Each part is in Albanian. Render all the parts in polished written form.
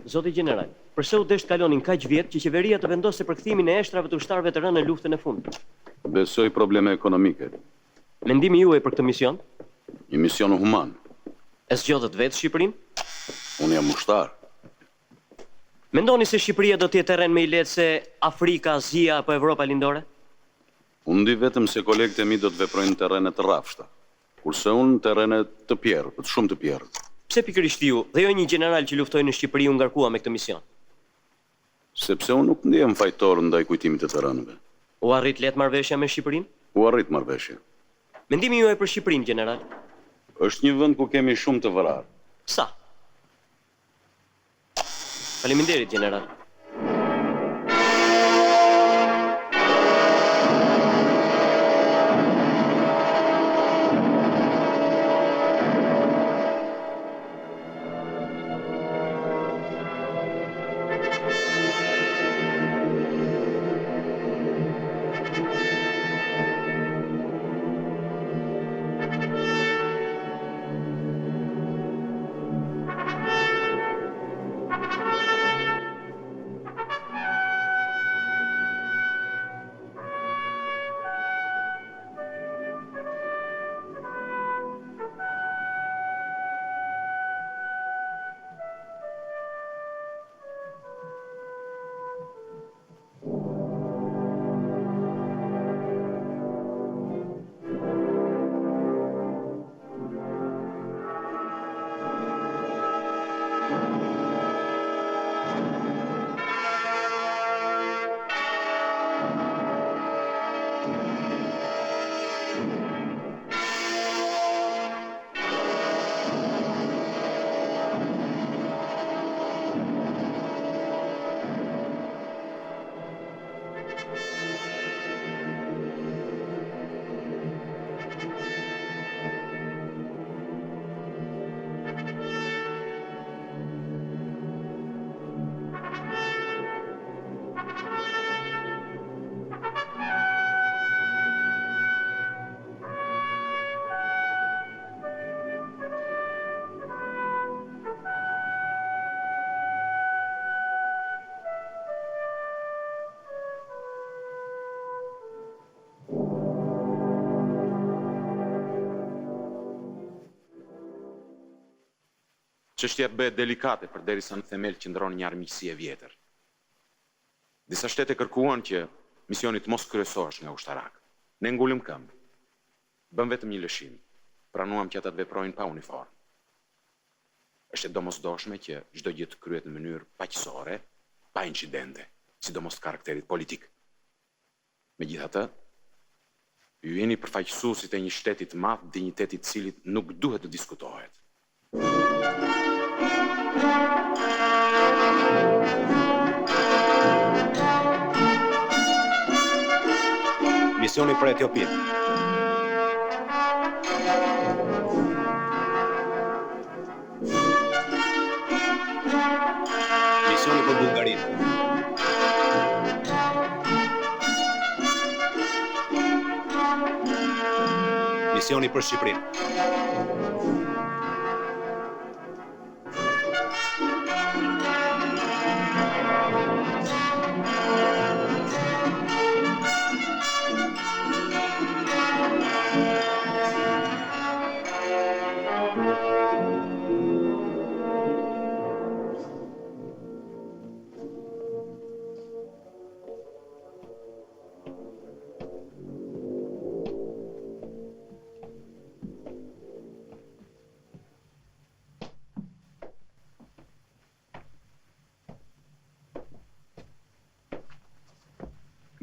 Zoti Gjeneral, përse u desh kalonin kaq vjet që qeveria të vendosë përkthimin e eshtrave të ushtarëve të rënë në luftën e fundit? Besoj probleme ekonomike. Mendimi juaj për këtë mision? Një mision human. E zgjodhet vetë Shqipërinë? Unë jam ushtar. Mendoni se Shqipëria do të jetë terren më i lehtë se Afrika, Azia apo Evropa lindore? Unë di vetëm se kolegët e mi do të veprojnë terrene të rrafshta, kurse unë terrene të pjerrë, shumë të pjerrë. Pse pikërisht ju dhe jo një general që luftoi në Shqipëri u ngarkua me këtë mision? Sepse unë nuk ndihem fajtor ndaj kujtimit të terreneve. U arrit lehtë marrëveshja me Shqipërinë? U arrit marrëveshja. Mendimi juaj për Shqipërinë, general? Është një vend ku kemi shumë të vërar. Sa? Faleminderit, general. Çështja bëhet delikate përderisa në themel qëndron një armiqësi e vjetër. Disa shtete kërkuan që misioni të mos kryesohesh nga ushtarak. Ne ngulëm këmbë. Bëm vetëm një lëshim. Pranuam që ata të veprojnë pa uniformë. Është e domosdoshme që çdo gjë të kryhet në mënyrë paqësore, pa incidente, sidomos të karakterit politik. Megjithatë, ju jeni përfaqësuesit e një shteti të madh, dinjiteti i cilit nuk duhet të diskutohet. Misioni për Etiopinë. Misioni për Bullgarinë. Misioni për Shqipërinë.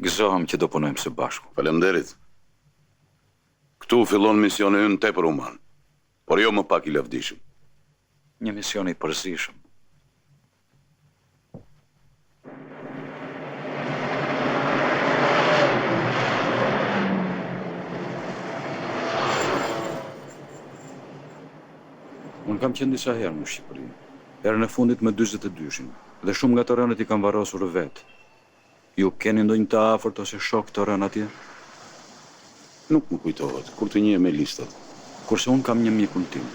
Gëzohem që do punojmë së bashku. Faleminderit. Këtu fillon misioni ynë tepër human, por jo më pak i lavdishëm. Një mision i përzishëm. Unë kam qenë disa herë në Shqipëri. Herën e fundit me 42-shin, dhe shumë nga të rënët i kam varrosur vetë. Ju keni ndonjë të afërt ose shok të rënë atje? Nuk më kujtohet, kur të njihem me listat. Kurse unë kam një mikun tim,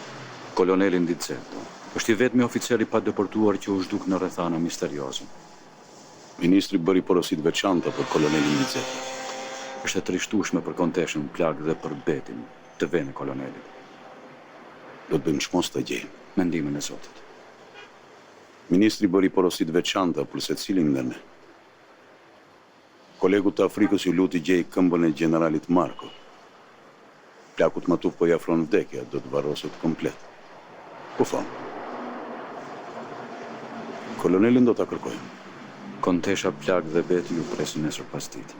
kolonelin Diceto. Është I vetmi oficer I pa deportuar që u zhduk në rrethana misterioze. Ministri bëri porosit veçanta për kolonelin Vizet. Është e trishtueshme për konteshën Plag dhe për Betin, të vene kolonelit. Do të bëjmë çmos të gjejmë. Mendimin e Zotit. Ministri bëri porosit veçanta për secilin nga ne. Kolegu të Afrikës ju luti gjej këmbën e generalit Marko. Plakut Matuf po i afron vdekja, do të varroset komplet. Po thonë. Kolonelin do ta kërkojmë. Kontesha Plag dhe Beti ju presin nesër pasdite.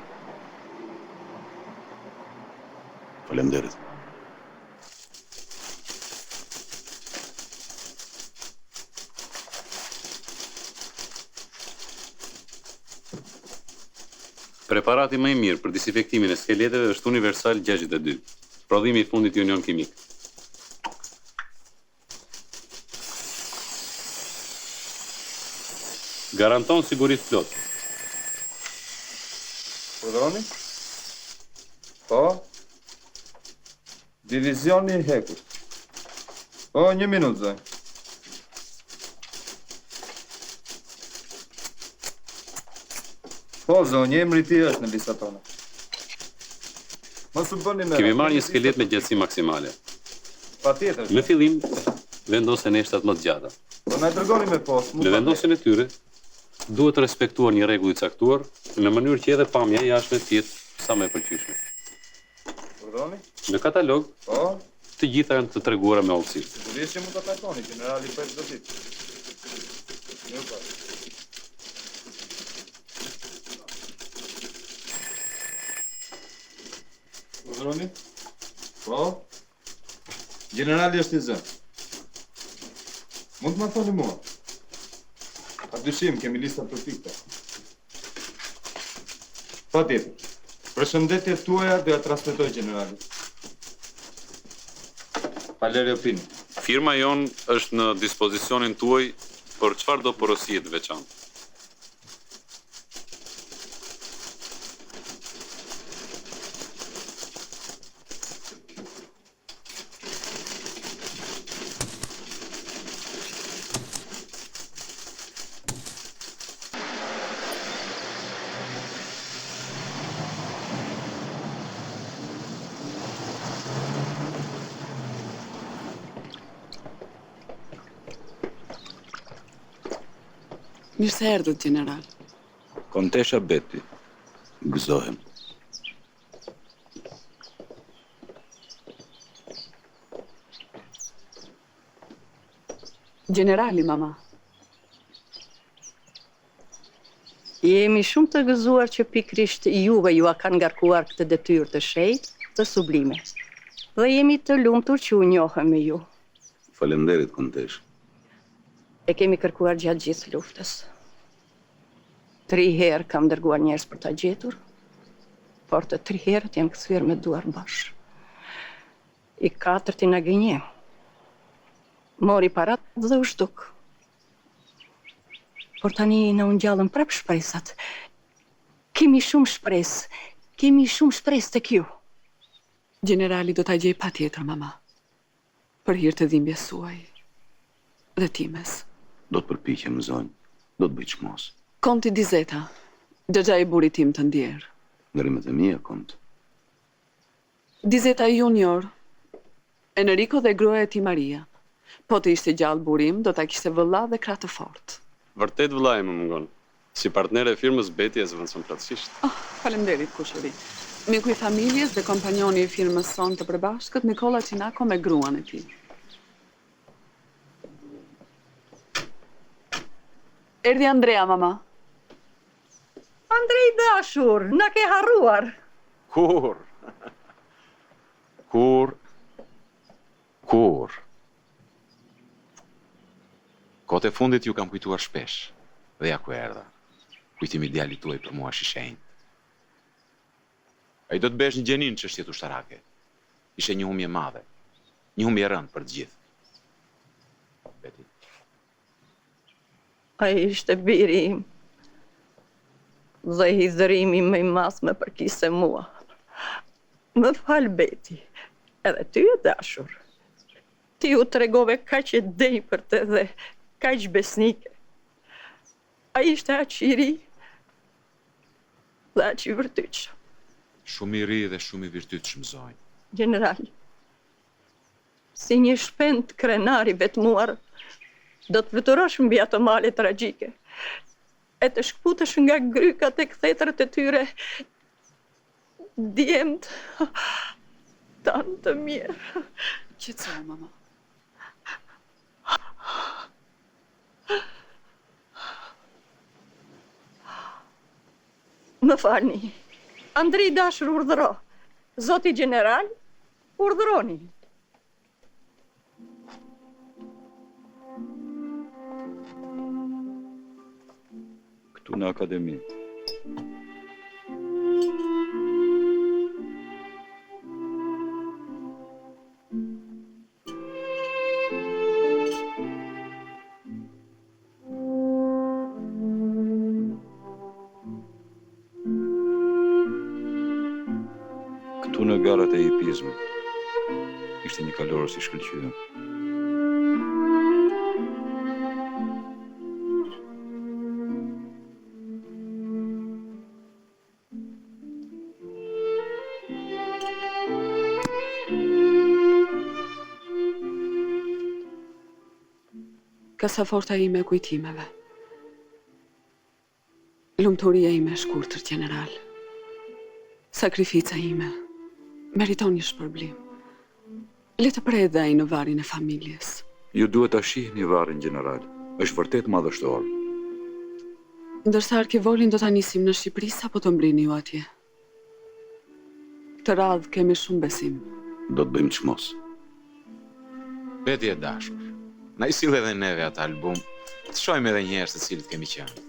Faleminderit. Preparati më I mirë për disinfektimin e skeleteve është Universal 62, prodhimi I fundit I Union Kimik. Garanton sigurisë plot. Pardoni? Po? Divizioni I hekur. Po, 1 minutë, zë. Po, zonjë, emri ti është në lista tonë. Mos u bëni me... Kemi marrë një skelet me gjatësi maksimale. Patjetër. Në fillim, vendosen neshtat më të gjata. Po na dërgoni me postë. Në vendosjen e tyre, duhet të respektuar një rregull I caktuar në mënyrë që edhe pamja e jashtme të jetë sa më e pëlqyeshme. Pardoni? Në katalog, Po, të gjitha janë të treguara me hollësi. sigurisht që mund ta takoni, generali për çdo ditë. Jo pa. Pardoni? Po? Generali është I zë. Mund të më thoni mua? Pa dyshim, kemi lista perfekte. Patjetër. Përshëndetjet tuaja do ja transmetoj generalit. Valerio Pini. Firma jon është në dispozicionin tuaj për çfarë do porosie të veçantë. Mirë se erdhët, general. Kontesha Beti. Gëzohem. Generali, mama. Jemi shumë të gëzuar që pikrisht juve ju a kanë ngarkuar këtë detyrë të shenjtë, të sublime. Dhe jemi të lumtur që u njohëm me ju. Faleminderit, kontesh. E kemi kërkuar gjatë gjithë luftës. 3 herë kam dërguar njerëz për ta gjetur, por të 3 herët jam kthyer me duar bashkë. I 4 na gënje. Mori parat dhe u zhduk. Por tani na u ngjallën prap shpresat. Kemi shumë shpresë tek ju. Generali do ta gjej patjetër, mama. Për hir të dhimbjes suaj dhe times. Do të përpiqem, zonjë. Do të bëj çmos. Konti Dizeta, xhaxha I burit tim të ndjer. Ngrimet e mia, kont. Dizeta Junior, Enrico dhe gruaja e tij Maria. Po të ishte gjallë burim, do ta kishte vëlla dhe krah të fortë. Vërtet vëllai më mungon. Si partnere e firmës Beti e zëvendëson plotësisht. Faleminderit, kushëri. Miku I familjes dhe kompanjoni I firmës son të përbashkët, Nikola Cinako me gruan e tij. Erdhi Andrea, mama. Andrej dashur, na ke harruar. Kur? Kohët e fundit ju kam kujtuar shpesh. Dhe ja ku erdha. Kujtimi I djalit tuaj për mua është I shenjtë. Ai do të bësh një gjenin çështjet ushtarake. Ishte një humbje madhe. Një humbje e rëndë për të gjithë. Beti. Ai ishte biri im. Dhe hidhërimi më I madh me përkiste mua. Më fal Beti. Edhe ty e dashur. Ti u tregove kaq e dejpërte dhe kaq besnike. A ishte aq i ri dhe aq i vërtetshëm. Shumë i ri dhe shumë i virtytshëm zonjë. General, si një shpend krenar i vetmuar, do të fluturosh mbi ato male tragjike, e të shkputesh nga grykat e kthetrat e tyre, djemt tanë të mirë. Qetëso, mama. Më falni. Andri dashur urdhëro. Zoti general, urdhëroni. Këtu në akademi. Këtu në garat e hipizmit. Ishte një kalorës i shkëlqyer. Kasaforta ime e kujtimeve. Lumturia ime e shkurtër, general. Sakrifica ime meriton një shpërblim. Le të prej dhe ai në varrin e familjes. Ju duhet ta shihni varrin general. Është vërtet madhështor. Ndërsa arkivolin do ta nisim në Shqipëri apo të mbrini ju atje? Këtë radhë kemi shumë besim. Do të bëjmë çmos. Beti e dashur, na i sill edhe neve atë album, të shohim edhe një herë se cilët kemi qenë.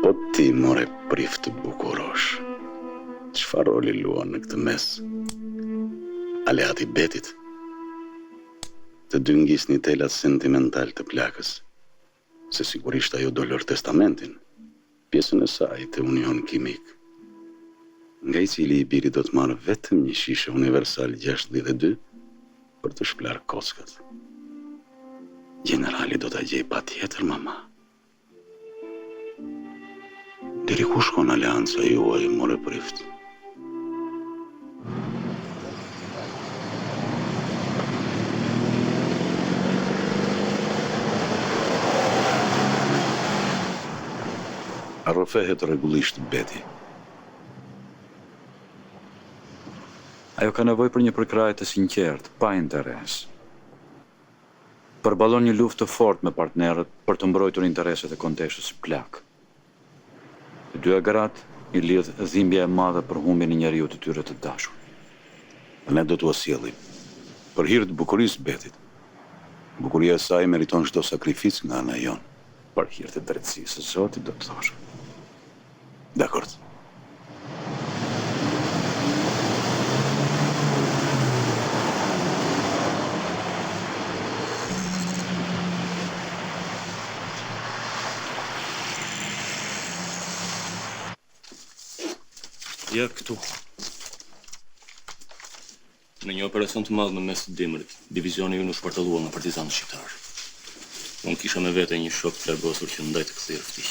Po ti, more prift të bukurosh. Çfarë roli luan në këtë mes? Aleati Betit. Të dy ngisni telat sentimental të plakës. Se sigurisht ajo do lër testamentin, pjesën e saj të union kimik, nga i cili i biri do të marrë vetëm një shishe universal 62 për të shplar kockat. Generali do ta gjej patjetër, mama. Deri ku shkon aleanca juaj, more prift? Arrofehet rregullisht Beti. Ajo ka nevojë për një përkrahje të sinqertë, pa interes. Përballon një luftë të fortë me partnerët për të mbrojtur intereset e konteshës plak. Të dyja gratë i lidh dhimbja e madhe për humbjen e njeriu të tyre të dashur. Ne do t'u sjellim për hir të bukurisë Betit. Bukuria e saj meriton çdo sakrificë nga ana jon. Për hir të drejtësisë së Zotit, do të thosh. Dakord. Ja këtu. Në një operacion të madh në mes të dimrit, divizioni ju u shpartallua nga partizanë shqiptar. Unë kisha me vete një shok të largosur që ndaj të kthyer ftiq.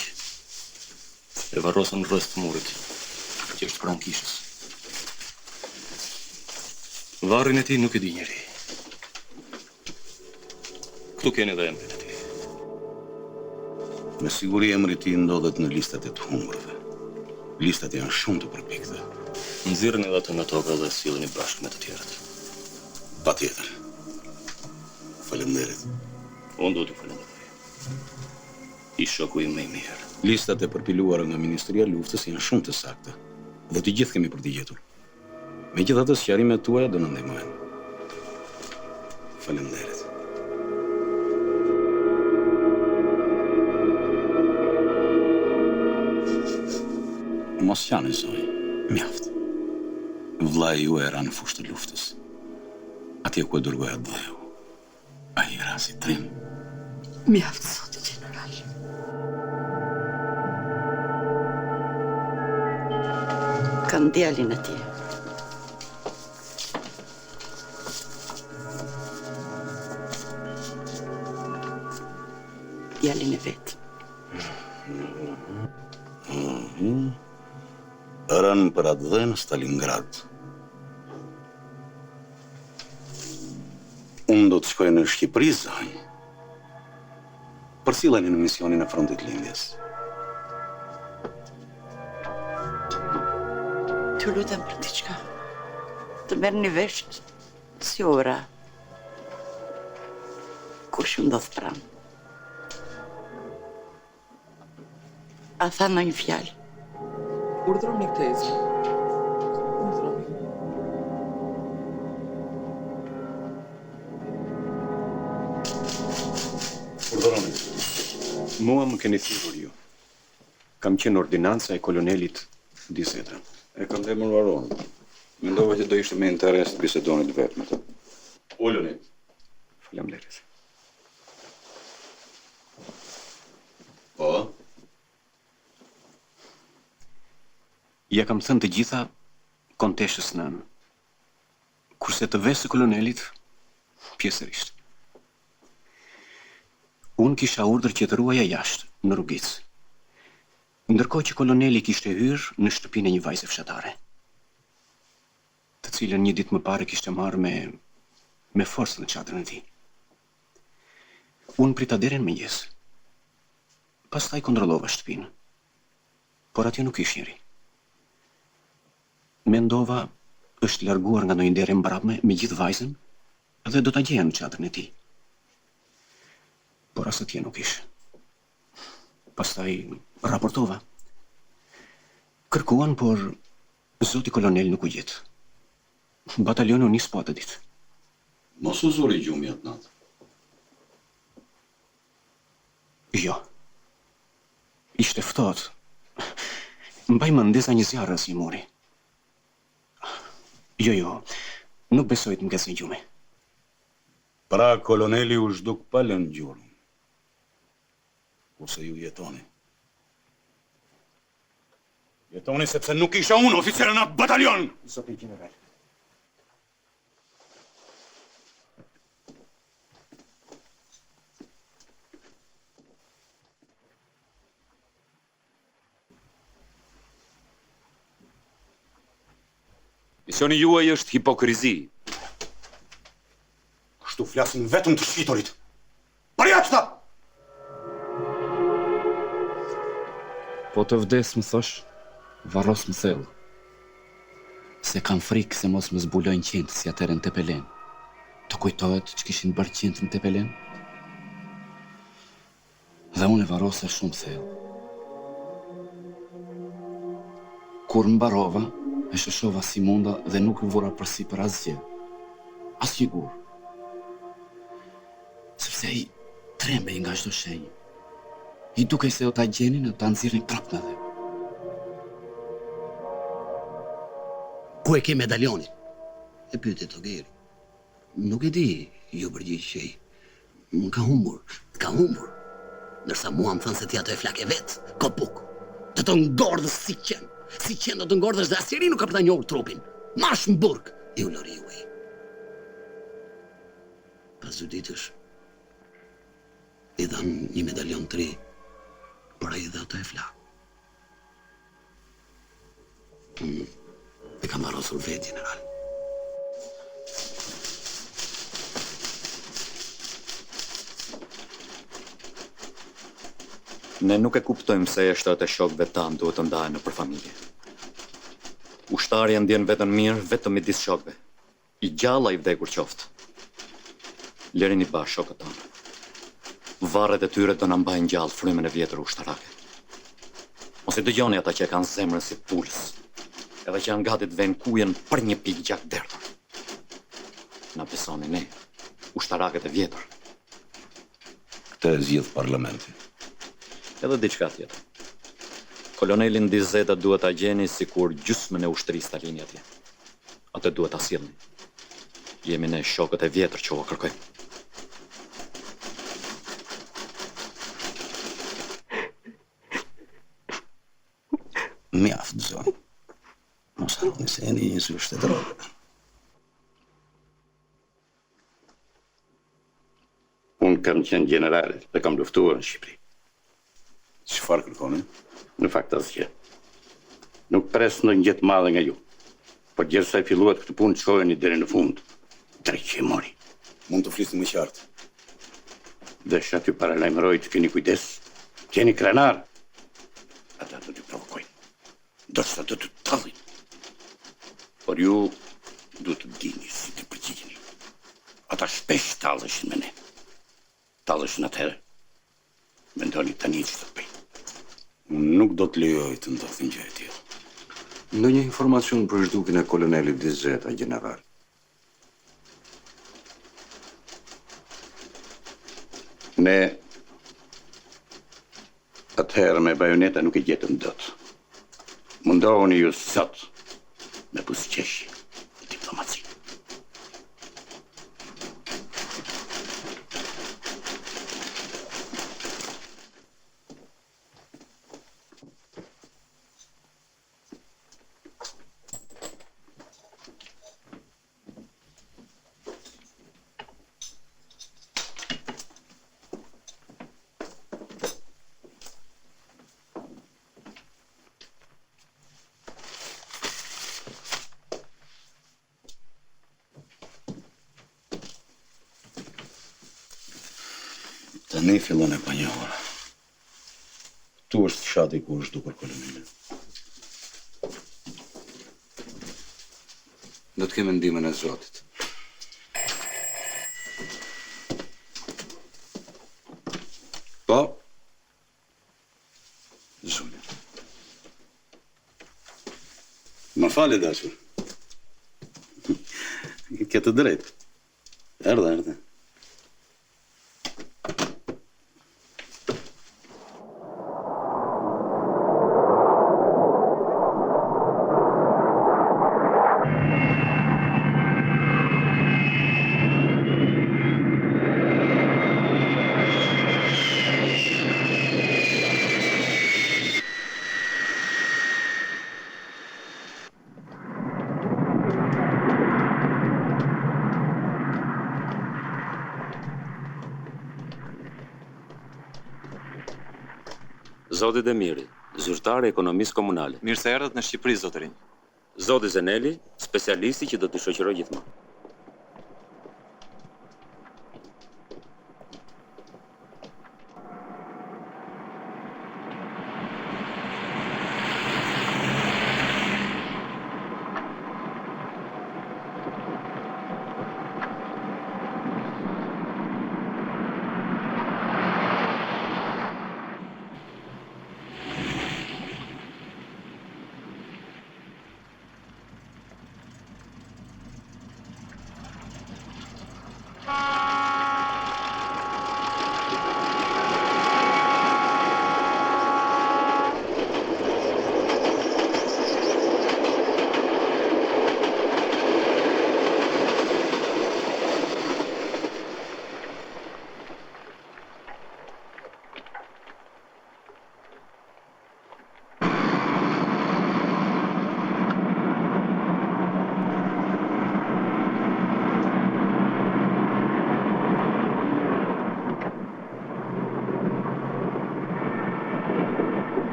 E varrosën rreth të murit, që është pranë kishës. Varrin e tij nuk e di njeri. Këtu keni edhe emrin e tij. Me siguri emri i tij ndodhet në listat e të humburve. Listat janë shumë të përpikta. Nxirrni edhe atë nga toka dhe sillni bashkë me të tjerët. Patjetër. Faleminderit. Unë do t'ju falenderoj. I shoku i më i mirë. Listat e përpiluara nga Ministria e Luftës janë shumë të sakta dhe të gjithë kemi për t'i gjetur. Megjithatë, sqarimet tuaja do na ndihmojnë. Faleminderit. Mos janë zoj, mjaft. Vllai ju era në fushë të luftës. Atje ku e dërgoja dheu. Ai era si trim. Mjaft, zoti general. Kam djalin e tij. Djalin e vet. Rënë për atë dhe në Stalingrad. Unë do të shkoj në Shqipëri, zaj. Përcilleni në misionin e frontit lindjes. Të lutem për diçka. Të merrni vesh si ora. Kush ju ndodh pranë. A tha në një fjalë. Urdhroni këtë ezë. Urdhroni. Urdhëroni. Mua më keni thirrur ju. Kam qenë ordinanca e kolonelit Dizeta. E kam dhe mërvaron. Mendova që do ishte me interes të bisedonit vetë me të. Ulluni. Faleminderit. Po? Ja kam thënë të gjitha konteshës nënë. Kurse të vesë kolonelit, pjesërisht. Unë kisha urdhër që të ruaja jashtë, në rrugicë. Ndërkohë që koloneli kishte hyrë në shtëpinë e një vajze fshatare, të cilën një ditë më parë kishte marrë me forcë në çadrën e tij. Unë prita deri në mëngjes. Pastaj kontrollova shtëpinë, por atje nuk ishte njeri. Mendova është larguar nga ndonjë derë mbrapme me gjithë vajzën dhe do ta gjeja në çadrën e tij. Por as atje nuk ishte. Pastaj raportova. Kërkuan, por zoti kolonel nuk u gjet. Batalioni u nis po atë ditë. Mos u zuri gjumi atë natë. Jo. Ishte ftohtë. Mbaj mendesa një zjarr as i mori. Jo, nuk besoj të më ketë një gjume. Pra koloneli u zhduk pa lënë gjurmë. Kurse ju jetoni. Jetoni sepse nuk isha unë oficer në atë batalion! Zoti general. Misioni juaj është hipokrizi. Kështu flasin vetëm të shqitorit. Përjaqta! Po të vdes më thosh, varros më thellë. Se kam frikë se mos më zbulojnë qintë si atëre në Tepelen. Të kujtohet që kishin bërë qintë në Tepelen? Dhe unë e varrosa shumë thellë. Kur mbarova, e shëshova si munda dhe nuk u vura përsi për asgjë. Asnjë gur. Sepse ai trembej nga çdo shenjë. I duke se o ta gjenin e ta nxirrin prap në dhe. Ku e ke medalionin? E pyeti Togeri. Nuk e di, ju përgjigjej. Më ka humbur. Ndërsa mua më thënë se ti ato e flake vetë, kopuk. Të të ngordhës si qenë. Si qenë do të ngordhës dhe asnjëri nuk ka për ta njohur trupin. Marsh në burg, ju lori juaj. Pas 2 ditësh, i dhanë një medalion të ri, por ai dhe ato e flak. E kam varrosur vetë, general. Ne nuk e kuptojmë se eshtrat e shokëve tanë duhet të ndahen nëpër familje. Ushtarja ndjen veten mirë vetëm midis shokëve. I gjalla i vdekur qoftë. Lërini bash shokët tanë. Varret e tyre do na mbajnë gjallë frymën e vjetër ushtarake. Mos i dëgjoni ata që kanë zemrën si pulës, edhe që janë gati të vënë kujen për një pikë gjak derdhur. Na besoni ne, ushtarakët e vjetër. Këtë e zgjidh parlamenti. Edhe diçka tjetër. Kolonelin Dizeta duhet ta gjeni sikur gjysmën e ushtrisë Stalini atje. Atë duhet ta sillni. Jemi ne shokët e vjetër që u kërkojmë. Mjaft, zonë. Mos harroni se jeni një sy shtetërore. Unë kam qenë general dhe kam luftuar në Shqipëri. Çfarë kërkoni? Në fakt asgjë. Nuk pres ndonjë gjë të madhe nga ju. Por gjithsej filluat këtë punë çojeni deri në fund. Drejt që i mori. Mund të flisni më qartë. Desha t'ju paralajmëroj të keni kujdes. Keni krenar. Ata do t'ju provokojnë. Do të të tallin. Por ju du të dini si të përgjigjeni. Ata shpesh talleshin me ne. Talleshin atëherë. Mendoni tani që të bëjnë. Unë nuk do të lejoj të ndodhë gjë e tillë. Ndonjë informacion për zhdukjen e kolonelit Dizeta, general? Ne atëherë me bajoneta nuk e gjetëm dot. Mundohuni ju sot me buzëqeshje, diplomaci. Tani fillon e panjohura. Tu është fshati ku është dukur kolonelin. Do të kemi ndihmën e Zotit. Po. Zone. Më fali, dashur. Ke të drejtë. Erdhe. Zoti Demiri, zyrtar e ekonomisë komunale. Mirë se erdhët në Shqipëri, zotërin. Zoti Zeneli, specialisti që do të shoqëroj gjithmonë.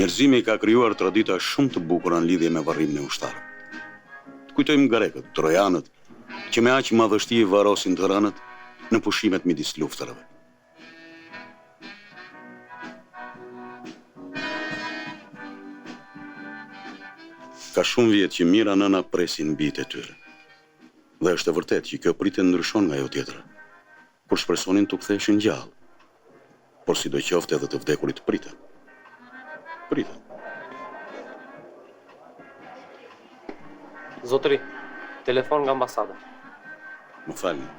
Njerëzimi ka krijuar tradita shumë të bukura në lidhje me varrimin e ushtarëve. Të kujtojmë grekët, trojanët, që me aq madhështi i varrosin të rënët në pushimet midis luftërave. Ka shumë vjet që Mira nëna presin bijtë e tyre. Dhe është e vërtet që kjo pritet ndryshon nga ajo tjetra, kur shpresonin të ktheheshin gjallë. Por sidoqoftë edhe të vdekurit priten. Priten. Zotëri, telefon nga ambasada. Më falni.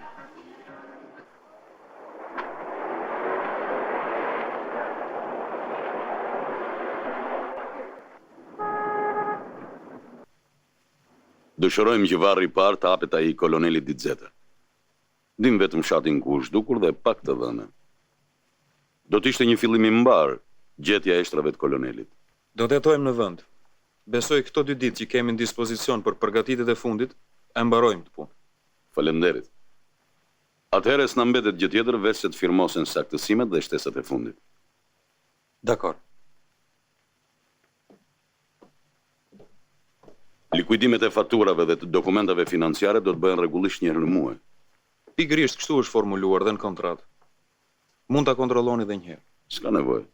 Dëshirojmë që varri i parë të hapet ai i kolonelit Dixeta. Dim vetëm fshatin ku është dukur dhe pak të dhënë. Do të ishte një fillim i mbar gjetja e shtrave të kolonelit. Do të jetojmë në vend. Besoj këto 2 ditë që kemi në dispozicion për përgatitjet e fundit, e mbarojmë të punë. Faleminderit. Atëherë s'na mbetet gjë tjetër veç se të firmosen saktësimet dhe shtesat e fundit. Dakor. Likuidimet e faturave dhe të dokumentave financiare do të bëhen rregullisht një herë në muaj. Pikërisht kështu është formuluar dhe në kontratë. Mund ta kontrolloni edhe një herë. S'ka nevojë.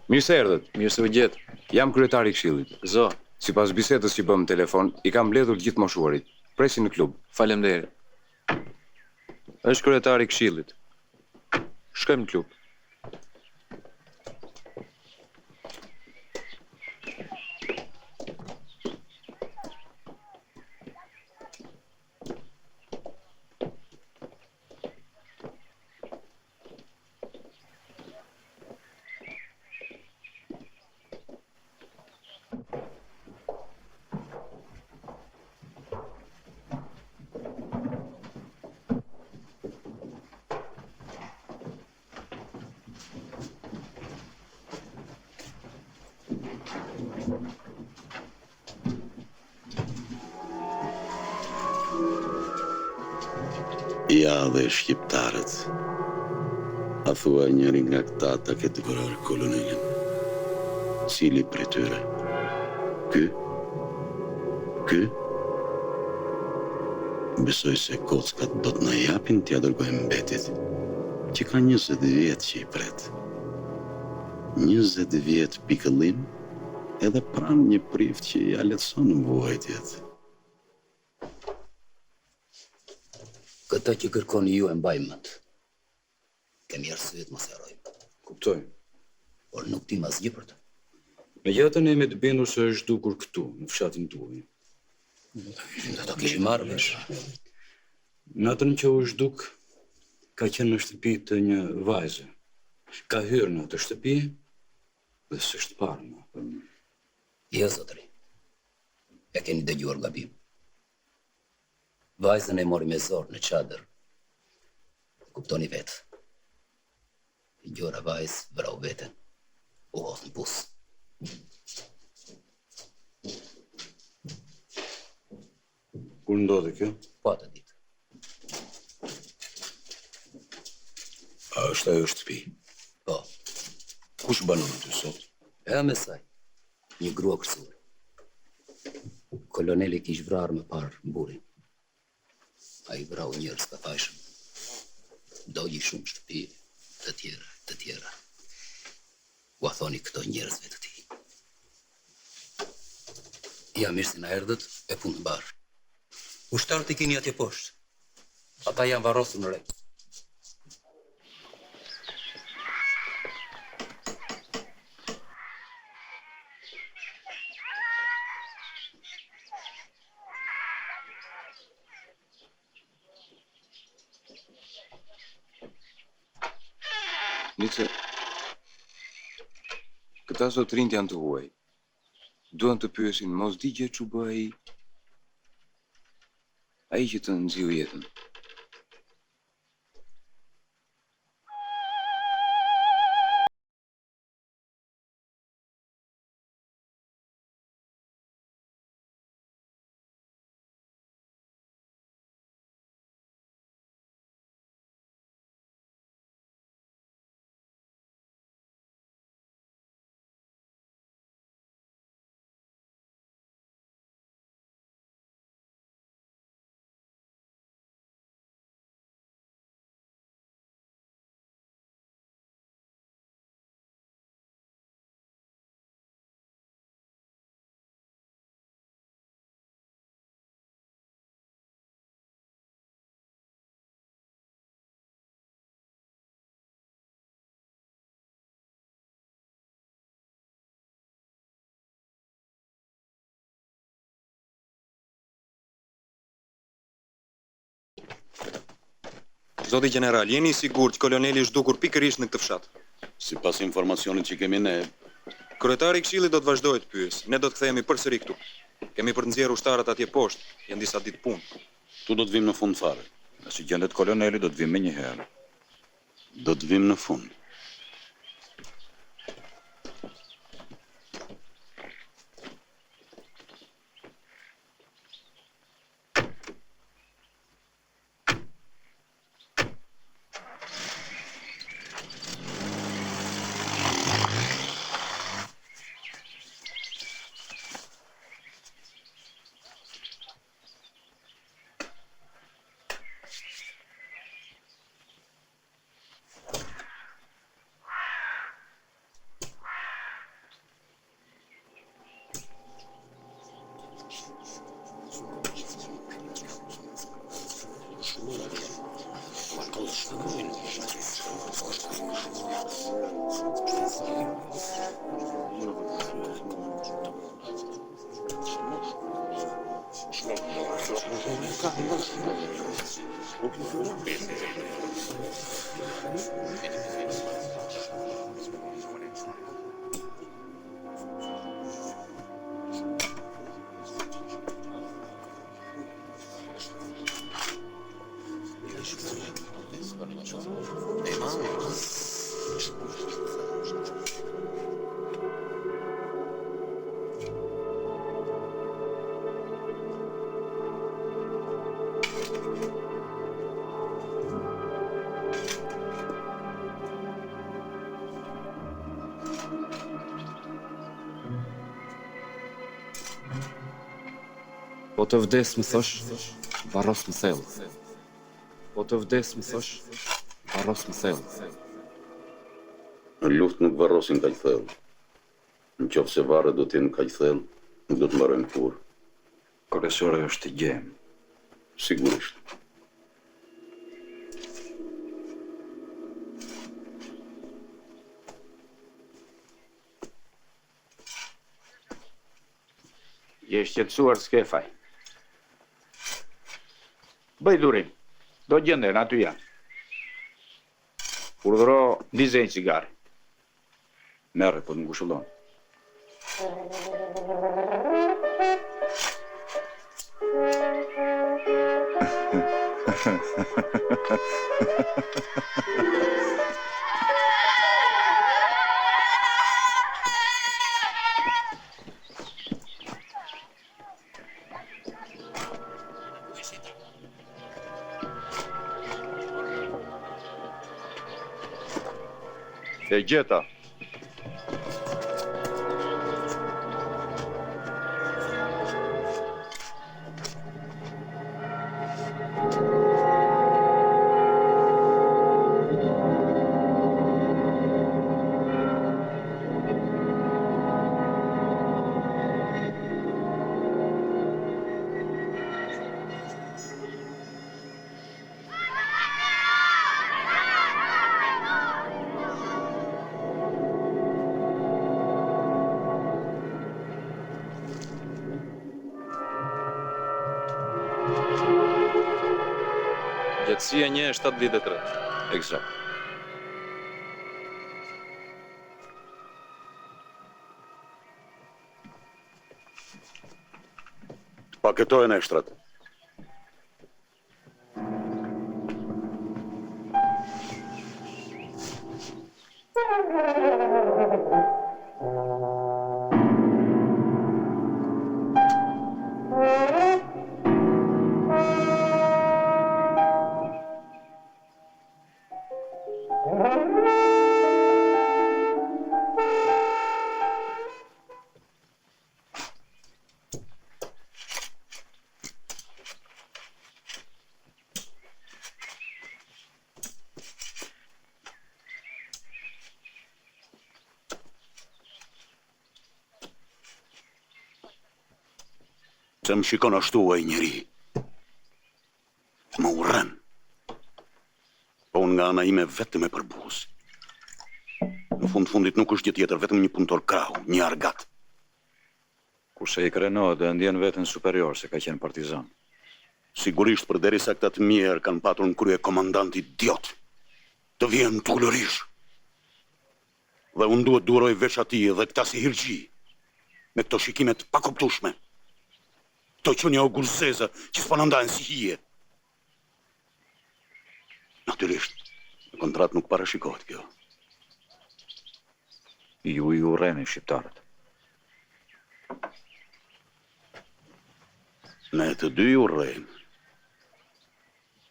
Mirë se erdhët, mirë se u gjet. Jam kryetari i këshillit. Zo. Sipas bisedës që bëm në telefon, i kam mbledhur gjithë moshuarit. Presin në klub. Faleminderit. Është kryetari i këshillit. Shkojmë në klub. Ja dhe shqiptarët. A thua njëri nga këta ta ketë vrarë kolonelin. Cili prej tyre? Ky? Ky? Besoj se kockat do të na japin t'ia dërgojmë mbetit, që ka 20 vjet që i pret. 20 vjet pikëllim, edhe pranë një prift që ja lehtëson vuajtjet. Këta që kërkoni ju e mbajmët. Kemi arsye të mos harrojmë. Kuptoj. Por nuk tim asgjë për të. Megjithatë ne jemi të bindur se është dukur këtu, në fshatin tuaj. Do ta kishim marrë vesh. Natën që u zhduk, ka qenë në shtëpi të një vajze. Ka hyrë në atë shtëpi dhe s'është parë më. Jo, zotëri. E keni dëgjuar gabim. Vajzën e mori me zorë në çadër. Kuptoni vetë. Gjora vajzë vrau veten. U hodh në bus. Kur ndodhi kjo? Po atë ditë. A është ajo shtëpi? Po. Kush banon aty sot? E me saj. Një grua kërcur. Koloneli kish vrarë më parë burin. A i vrau njerëz të fajshëm. Dogji shumë shtëpi, të tjera. U a thoni këto njerëzve të ti. Ja mirë si na erdhët, e punë barë. Ushtarët i kini atje poshtë. Ata janë varrosur në rregull. Nice, këta zotrinjt janë të huaj. Duan të pyesin mos digje që bëj ai që të nxjiu jetën. Zoti general, jeni i sigurt që koloneli është dukur pikërisht në këtë fshat? Sipas informacionit që kemi ne, Kryetari i Këshillit do të vazhdojë të pyes. Ne do të kthehemi përsëri këtu. Kemi për të nxjerrë ushtarët atje poshtë, janë disa ditë punë. tu do të vim në fund fare. Nëse gjendet koloneli, do të vim me një herë. Do të vim në fund. Po të vdes më thosh, varros më thellë. Po të vdes më thosh, varros më thellë. Në luftë nuk varrosin kaq thellë. Nëse varet do të jenë kaq thellë, nuk do të mbarojmë kurrë. Kolesore është i gjem. Sigurisht. Je shqetësuar Skefaj. Bëj durim. Do gjenden aty janë. Urdhëro ndizej cigare. Merre, po të ngushëllon. E gjeta. Gjatësia një e 73. Eksakt. Paketojnë ekshtrat. Se më shikon ashtu ai njeri. Më urren. Po unë nga ana ime vetëm e përbuz. Në fundit nuk është gjë tjetër, vetëm një punëtor krahu, një argat. Kurse i krenohet dhe ndjen veten superior se ka qenë partizan. Sigurisht përderisa këta të mjerë kanë patur në krye komandant idiot. Të vjen tullërish. Dhe unë duhet duroj veç atij dhe këta si hirgji. Me këto shikimet pa kuptueshme. Këto që një auguzeza që s'po në ndajnë si hije. Natyrisht, në kontrat nuk parashikohet kjo. Ju i urreni shqiptarët. Ne të dy ju urrejmë.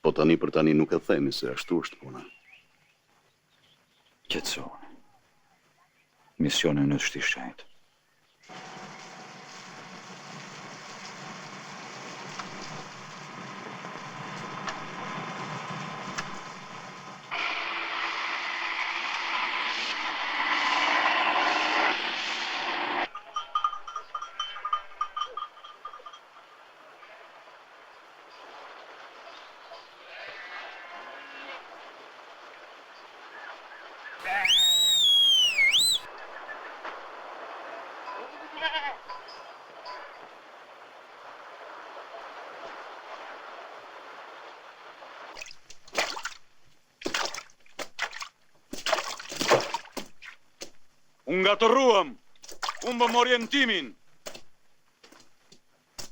Po tani për tani nuk e themi se ashtu është puna. Qetësoni. Misioni në është i shenjtë. Unë gatëruam, unë bëm orientimin.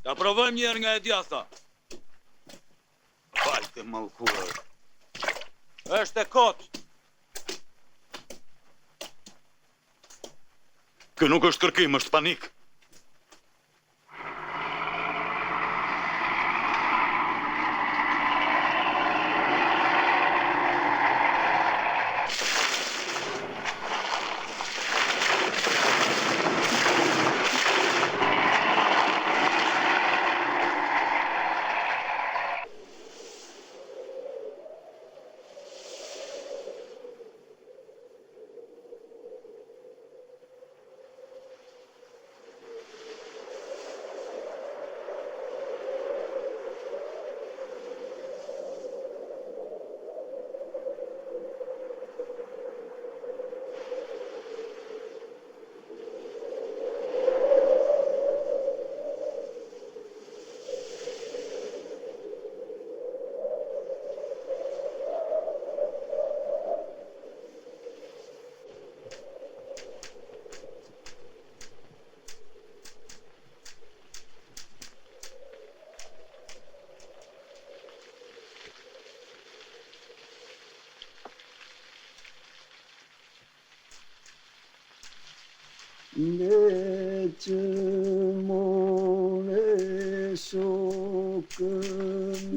Ta provojmë njerë nga e djatha. Falte mallkuar. Është e kot. Kë nuk është kërkim, është panik.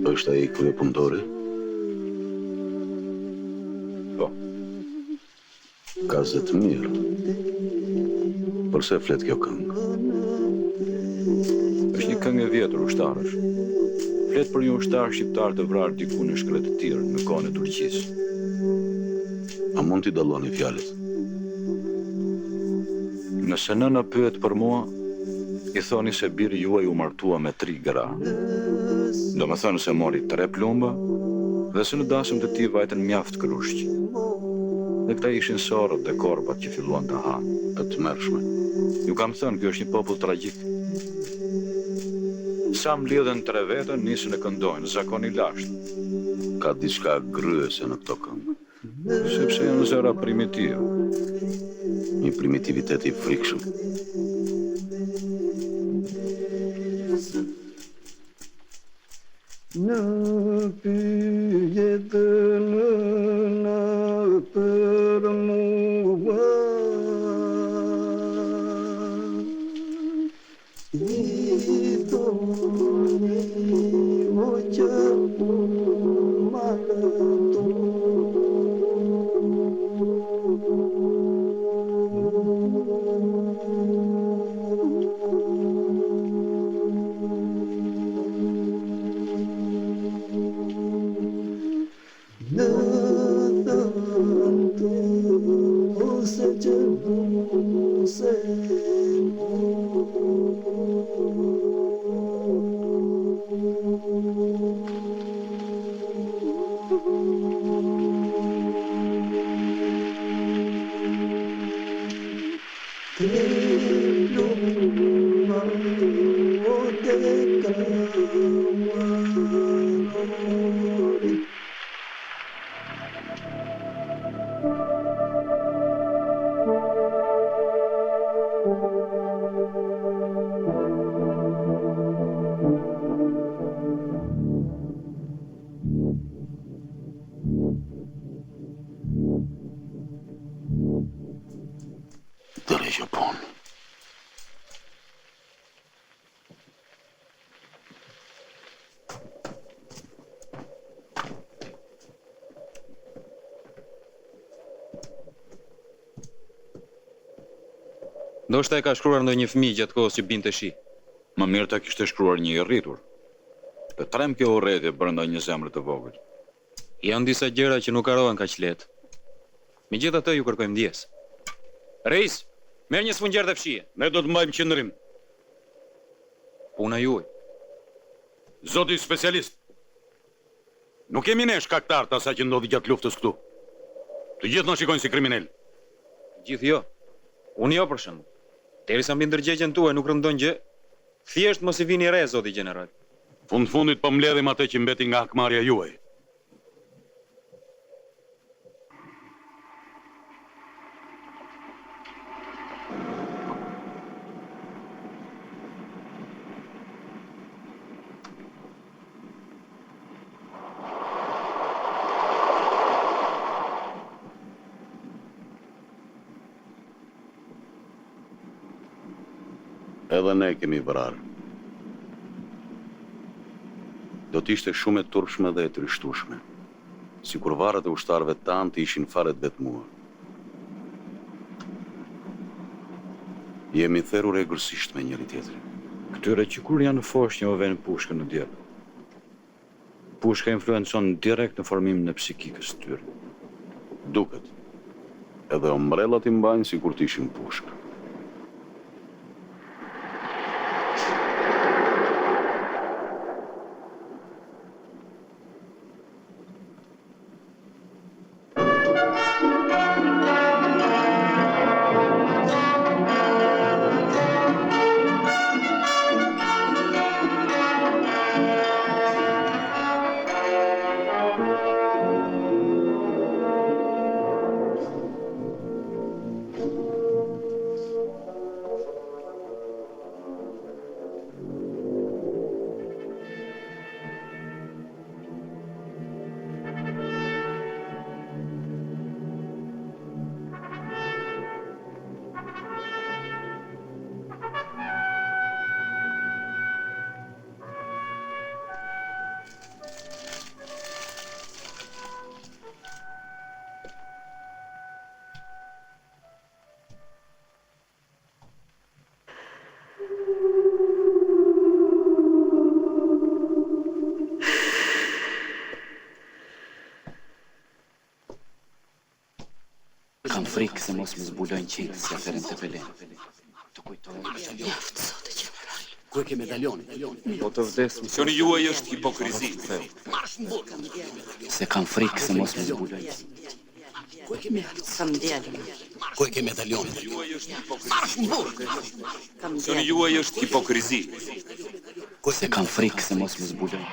Është ai kryepunëtori? Po. Ka zë të mirë. Përse flet kjo këngë? Është një këngë e vjetër ushtarësh. Flet për një ushtar shqiptar të vrarë diku në shkret të tirë në kohën e Turqisë. A mund t'i dalloni fjalët? Nëse nëna pyet për mua, i thoni se biri juaj u martua me 3 gra. Do me thënë se mori 3 plumba dhe se në dasëm të ti vajten mjaft krushq. Dhe këta ishin sorët dhe korbat që filluan të hanë. E të mërshme. Ju kam thënë, kjo është një popull tragjik. Sa mblidhen 3 vetën, nisën e këndojnë, zakon i lashtë. Ka diçka gryese në këto këngë. Sepse janë zëra primitive. Një primitivitet i frikshëm. Në pyetën në për mua I thoni o që Dere Japon. Ndoshta e ka shkruar ndonjë fëmijë gjatë kohës që binte shi. Më mirë ta kishte shkruar një I rritur. Të trem kjo urrëtie brenda një zemre të vogël. Janë disa gjëra që nuk harohen kaq lehtë. Megjithatë ju kërkojmë ndjes. Reis, merr një sfungjër dhe fshije. Ne do të mbajmë qendrim. Puna juaj. Zoti specialist. Nuk kemi ne shkaktar të asaj që ndodhi gjatë luftës këtu. Të gjithë na shikojnë si kriminal. Gjithë jo. Unë jo për shembull. Derisa mbi ndërgjegjen tuaj nuk rëndon gjë, thjesht mos I vini re, zoti general. Fundit po mbledhim atë që mbeti nga hakmarrja juaj. Edhe ne kemi vrarë. Do t'ishte shumë e turpshme dhe e trishtueshme. Sikur varret e ushtarëve tanë të ishin fare të vetmuar. Jemi therrur egërsisht me njëri tjetrin. Këtyre që kur janë në foshnjë o vënë pushkën në djep. Pushka influencon direkt në formimin e psikikës së tyre. Duket. Edhe ombrellat I mbajnë sikur të ishin pushkë. Kam frikë se mos më zbulojnë qenë si aferën të Pelen. Të kujtojnë. Mjaft, zote general. Ku e ke medaljonin? Po të vdes. Misioni juaj është hipokrizi. Se kam frikë se mos më zbulojnë. Kam djalin. Ku e ke medaljonin? Marsh në burg! Misioni juaj është hipokrizi. Se kam frikë se mos më zbulojnë.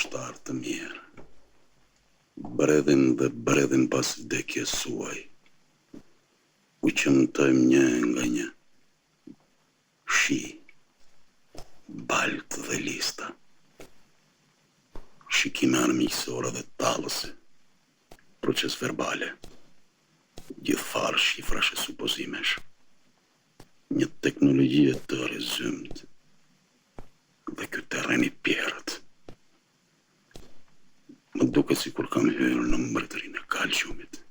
shtarë të mirë. Bredhin dhe bredhin pas vdekjes suaj. U qëmtojmë një nga një. Shi, balt dhe lista. Shikime armiqësore dhe tallëse. Proces verbale. Gjithfarë shifrash e supozimesh. Një teknologji e të rezymt. Dhe ky terren i pjerët. Më duke si kur kam hyrë në mbretërinë e kalqumit.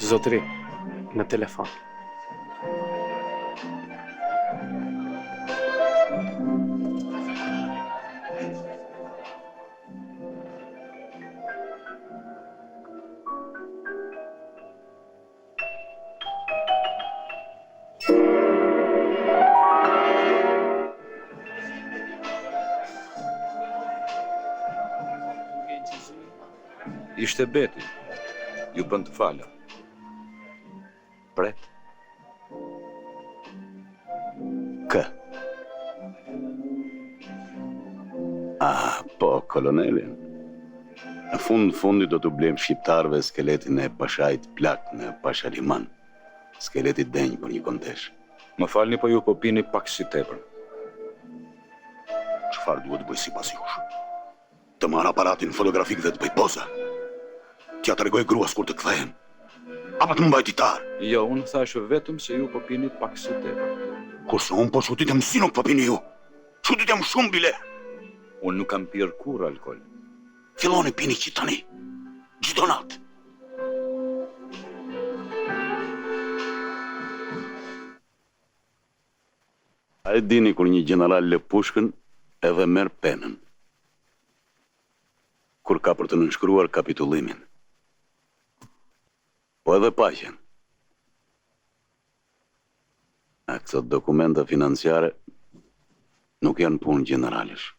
Zotëri, në telefon. Ishte Beti. Ju bën të falë. Pret. Kë? Po, kolonelin. Në fundi do të blem shqiptarve skeletin e pashajt plak në Pashaliman. Skeletit denjë për një kontesh. Më falni, po ju po pini pak si tepër. Çfarë duhet bëj sipas jush? Të marr aparatin fotografik dhe të bëj poza. T'ja tregoj gruas kur të kthehen. Apo të mbaj ditar. Jo, unë thashë vetëm se ju po pini pak si tepër. Kurse unë po shutit si nuk po pini ju. Shutit jam shumë bile. Unë nuk kam pirë kur alkool. Filloni pini që tani. Çdo natë. A e dini kur një general lë pushkën edhe merr penën. Kur ka për të nënshkruar kapitullimin. Po edhe paqen. A këto dokumenta financiare nuk janë punë generalesh.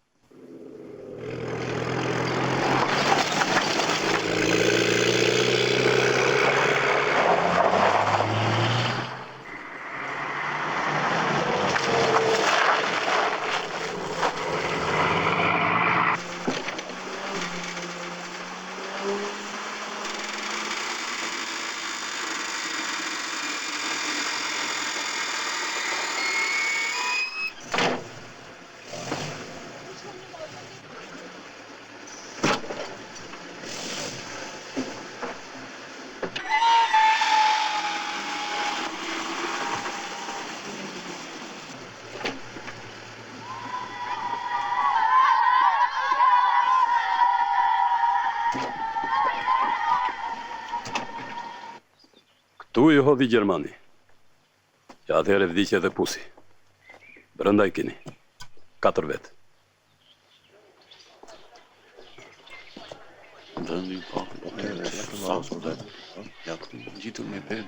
Tu ju hodhi Gjermani. Ja atëherë vdiqe dhe pusi. Brënda i keni. 4 vetë. Vendi pa. Ja të gjitur me pen.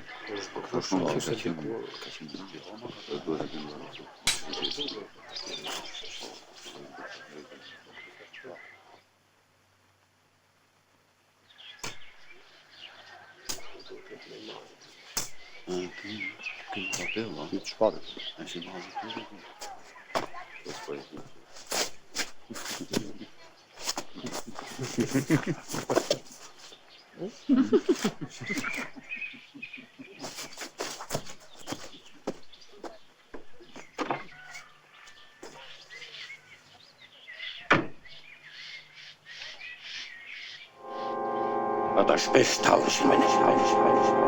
Ata shpesh talleshin me ne.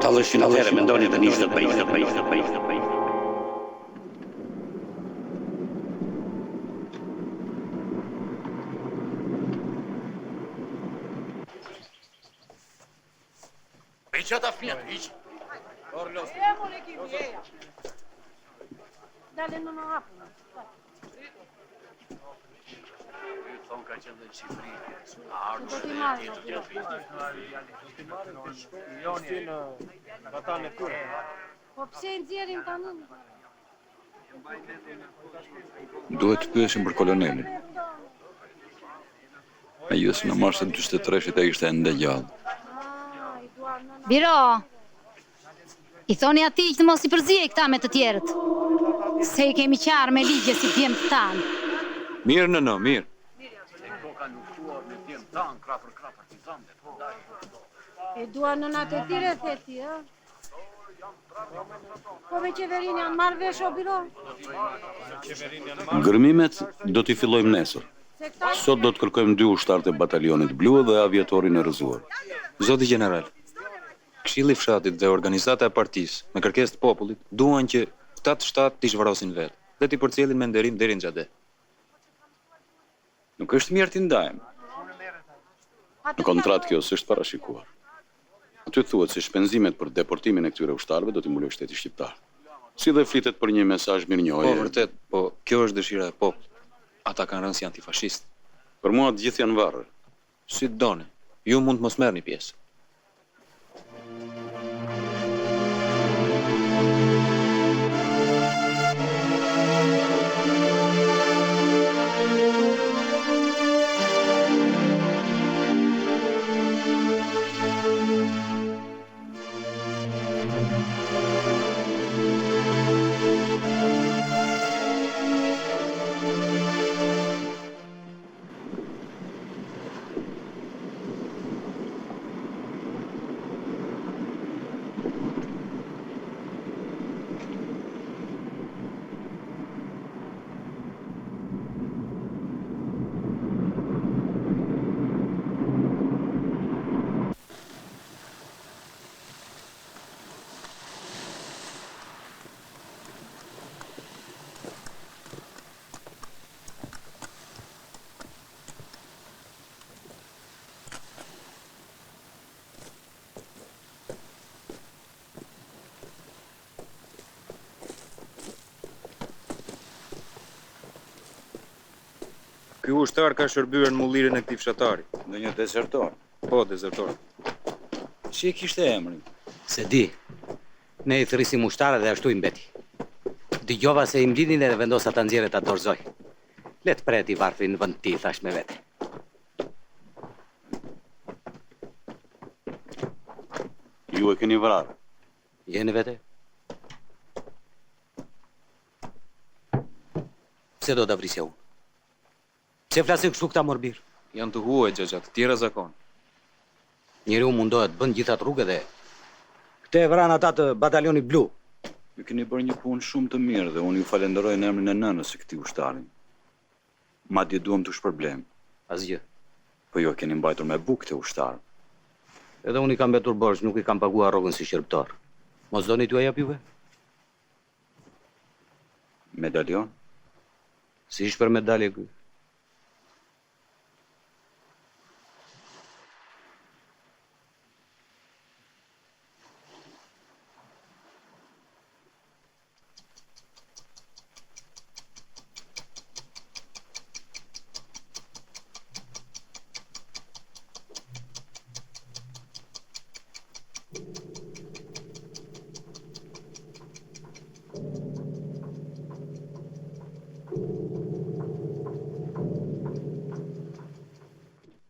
Talleshin atëherë mendoni të nishtë të bëjtë. Që ta fletë, hiqë. E, mole ki vjeja. Dale në hapën. thonë ka qenë në Shqipëri. A ardhur edhe tjetër. Po pse e nxjerrim tani? Duhet të pyesim për kolonelin. Ai jës në marsën 43-shit e ishte ende gjallë. Biro, i thoni atij që mos i përzije këta me të tjerët. Se i kemi qarë me ligje si pjem të tanë. Mirë në, mirë. E duan në natë e tire, theti, ë? Po me qeverin janë marrë vesh o biro? Gërmimet do t'i fillojmë nesër. Sot do të kërkojmë 2 ushtarë të batalionit blu dhe aviatorin e rëzuar. Zoti general, Këshilli i Fshatit dhe organizata e partisë, me kërkesë të popullit, duan që këta të shtatë t'i zhvarosin vetë dhe t'i përcjellin me nderim deri në xhade. Nuk është mirë t'i ndajmë. Në kontratë kjo s'është parashikuar. Aty thuhet se shpenzimet për deportimin e këtyre ushtarëve do t'i mbulojë shteti shqiptar. Si dhe flitet për një mesazh mirënjohje. Po vërtet, po kjo është dëshira e popullit. Ata kanë rënë si antifashistë. Për mua të gjithë janë varrë. Si të doni, ju mund të mos merrni pjesë. Ky ushtar ka shërbyer në mullirin e këtij fshatari. Ndonjë dezertor? Po, dezertor. Si e kishte emrin? Se di. Ne i thrisim ushtarë dhe ashtu i mbeti. Dëgjova se i mblidhin dhe vendosa ta nxjerrë ta dorëzoj. Le të preti varfrin në vend ti, thash me vete. Ju e keni vrarë? Jeni vete? Pse do ta vrisja unë? Pse flasin kështu këta morbir? Janë të huaj xhaxha, të tjera zakon. Njeriu mundohet bën gjithat rrugë dhe këte e vran ata të batalionit blu. Ju keni bërë një punë shumë të mirë dhe unë ju falenderoj në emrin e nënës së këtij ushtarin. Madje duam t'u shpërblem. Asgjë. Po ju e keni mbajtur me bukë të ushtar. Edhe unë i kam mbetur borxh, nuk i kam paguar rrogën si shërbëtor. Mos doni t'u jap juve? Medalion? Si ish për medalje ky?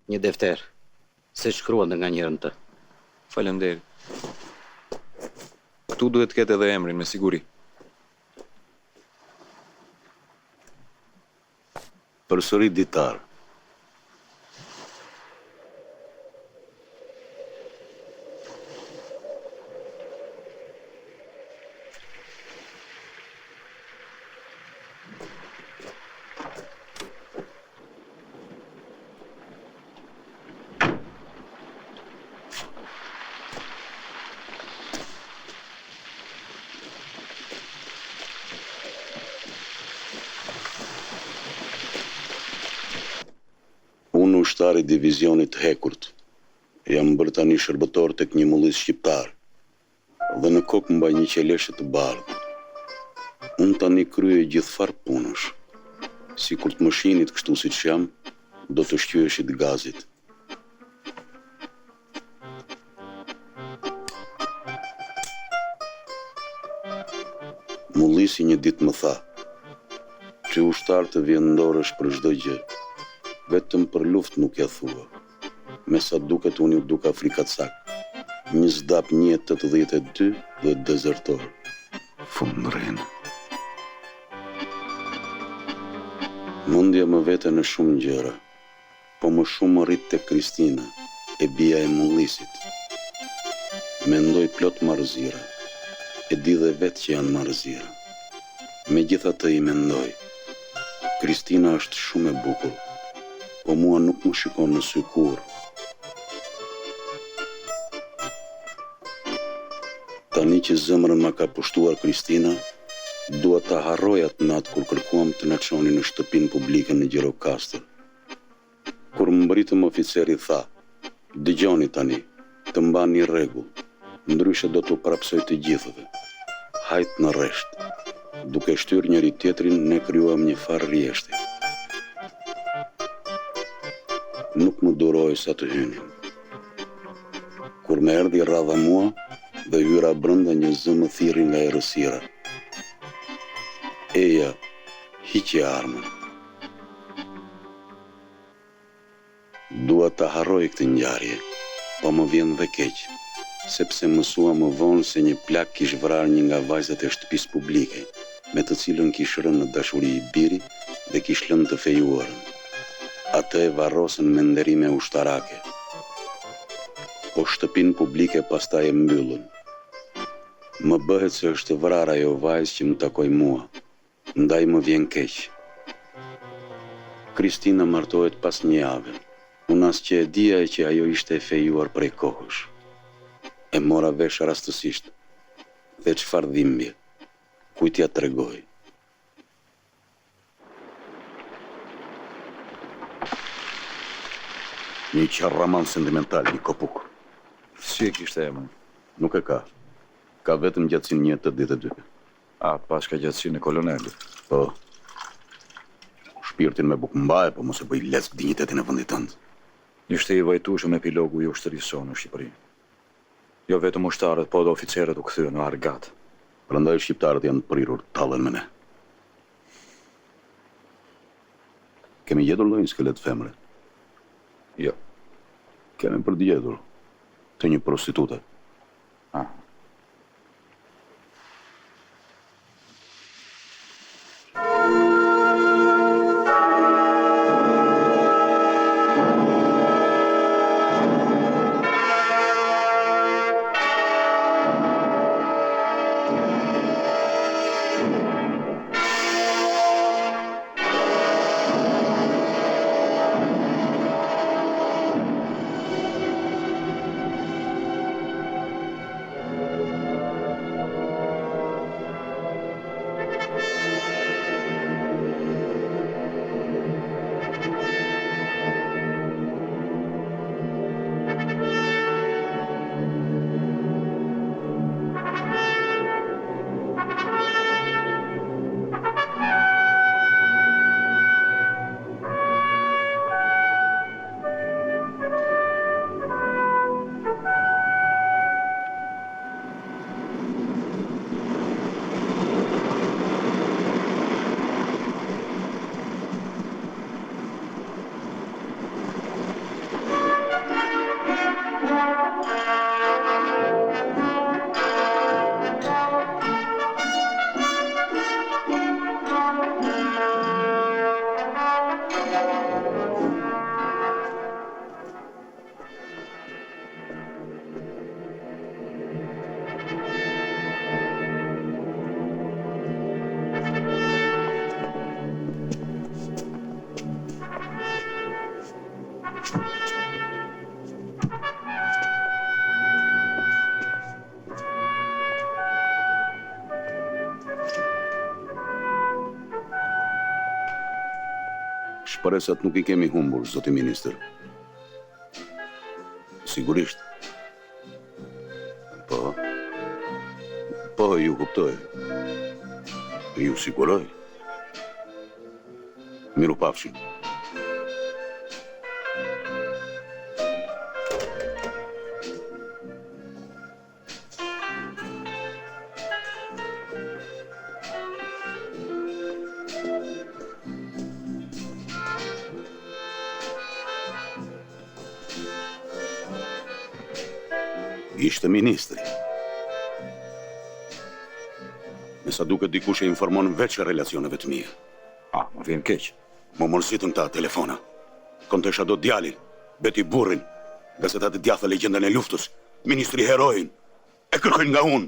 Një defter, se shkruan nga njërën të. Faleminderit. Këtu duhet të ketë edhe emrin me siguri. Përsëri ditar. Unë ushtari divizionit Hekurt. Jam bërë tani shërbëtor tek një mullis shqiptar. Dhe në kokë mbaj një qeleshe të bardhë. Unë tani krye gjithfar punësh. Si kur të mëshinit kështu si që jam, do të shqyeshit gazit. Mullisi një ditë më tha, që ushtar të vjen ndorësh për çdo gjë, vetëm për luftë nuk ja thua. Me sa duket unë ju duk afrikacak, një zdap 182 dhe dezertor. Fundren. Mundja më vete në shumë gjëra, po më shumë më rrit te Kristina, e bia e mullisit. Mendoj plot marrëzira, e di dhe vetë që janë marrëzira. Megjithatë i mendoj, Kristina është shumë e bukur, po mua nuk më shikon në sy kurrë. Tani që zemrën ma ka pushtuar Kristina, dua ta harroj atë natë kur kërkuam të na çonin në shtëpinë publike në Gjirokastër. Kur më mbritëm oficeri tha, dëgjoni tani, të mbani rregull, ndryshe do t'u prapsoj të gjithëve. Hajt në rresht. Duke shtyr njëri tjetrin, ne kryuam një farë rjeshti. Nuk më duroj sa të hynim. Kur më erdhi radha mua, dhe hyra brenda një zë më thirri nga errësira. Eja, hiqi armën. Dua ta harroj këtë ngjarje, po më vjen dhe keq, sepse mësua më vonë se një plak kish vrar një nga vajzat e shtëpisë publike, me të cilën kish rënë në dashuri i biri dhe kish lënë të fejuarën. Atë e varrosën me nderime ushtarake. Po shtëpinë publike pastaj e mbyllën. Më bëhet se është vrarë ajo vajzë që më takoi mua, ndaj më vjen keq. Kristina martohet pas një jave. Unë as që e dija që ajo ishte e fejuar prej kohësh. E mora vesh rastësisht. Dhe çfarë dhimbje, kujt ja tregoj. Një qarraman sentimental, një kopuk. Si e kishte emrin? Nuk e ka. Ka vetëm gjatësinë 182. A, pas ka gjatësinë e kolonelit? Po. Shpirtin me bukë mbaje, po mos e bëj leck dinjitetin e vendit tënd. Ishte i vajtueshëm epilogu i ushtërisë sonë në Shqipëri. Jo vetëm ushtarët, po dhe oficerët u kthyen në argat. Prandaj shqiptarët janë prirur tallen me ne. Kemi gjetur ndonjë skelet femre? Jo. Kemi përdgjetur të një prostitute. Shpresat nuk I kemi humbur, zoti ministër. Sigurisht. Po, ju kuptoj. Ju siguroj. Miru pafshim. Ishte ministri. Me sa duket dikush e informon veç relacioneve të mia. Më vjen keq. Më mërzitën ta telefona. Kontesha do djalin, beti burrin, gazetat e djathë legjendën e luftës, ministri heroin, e kërkojnë nga unë.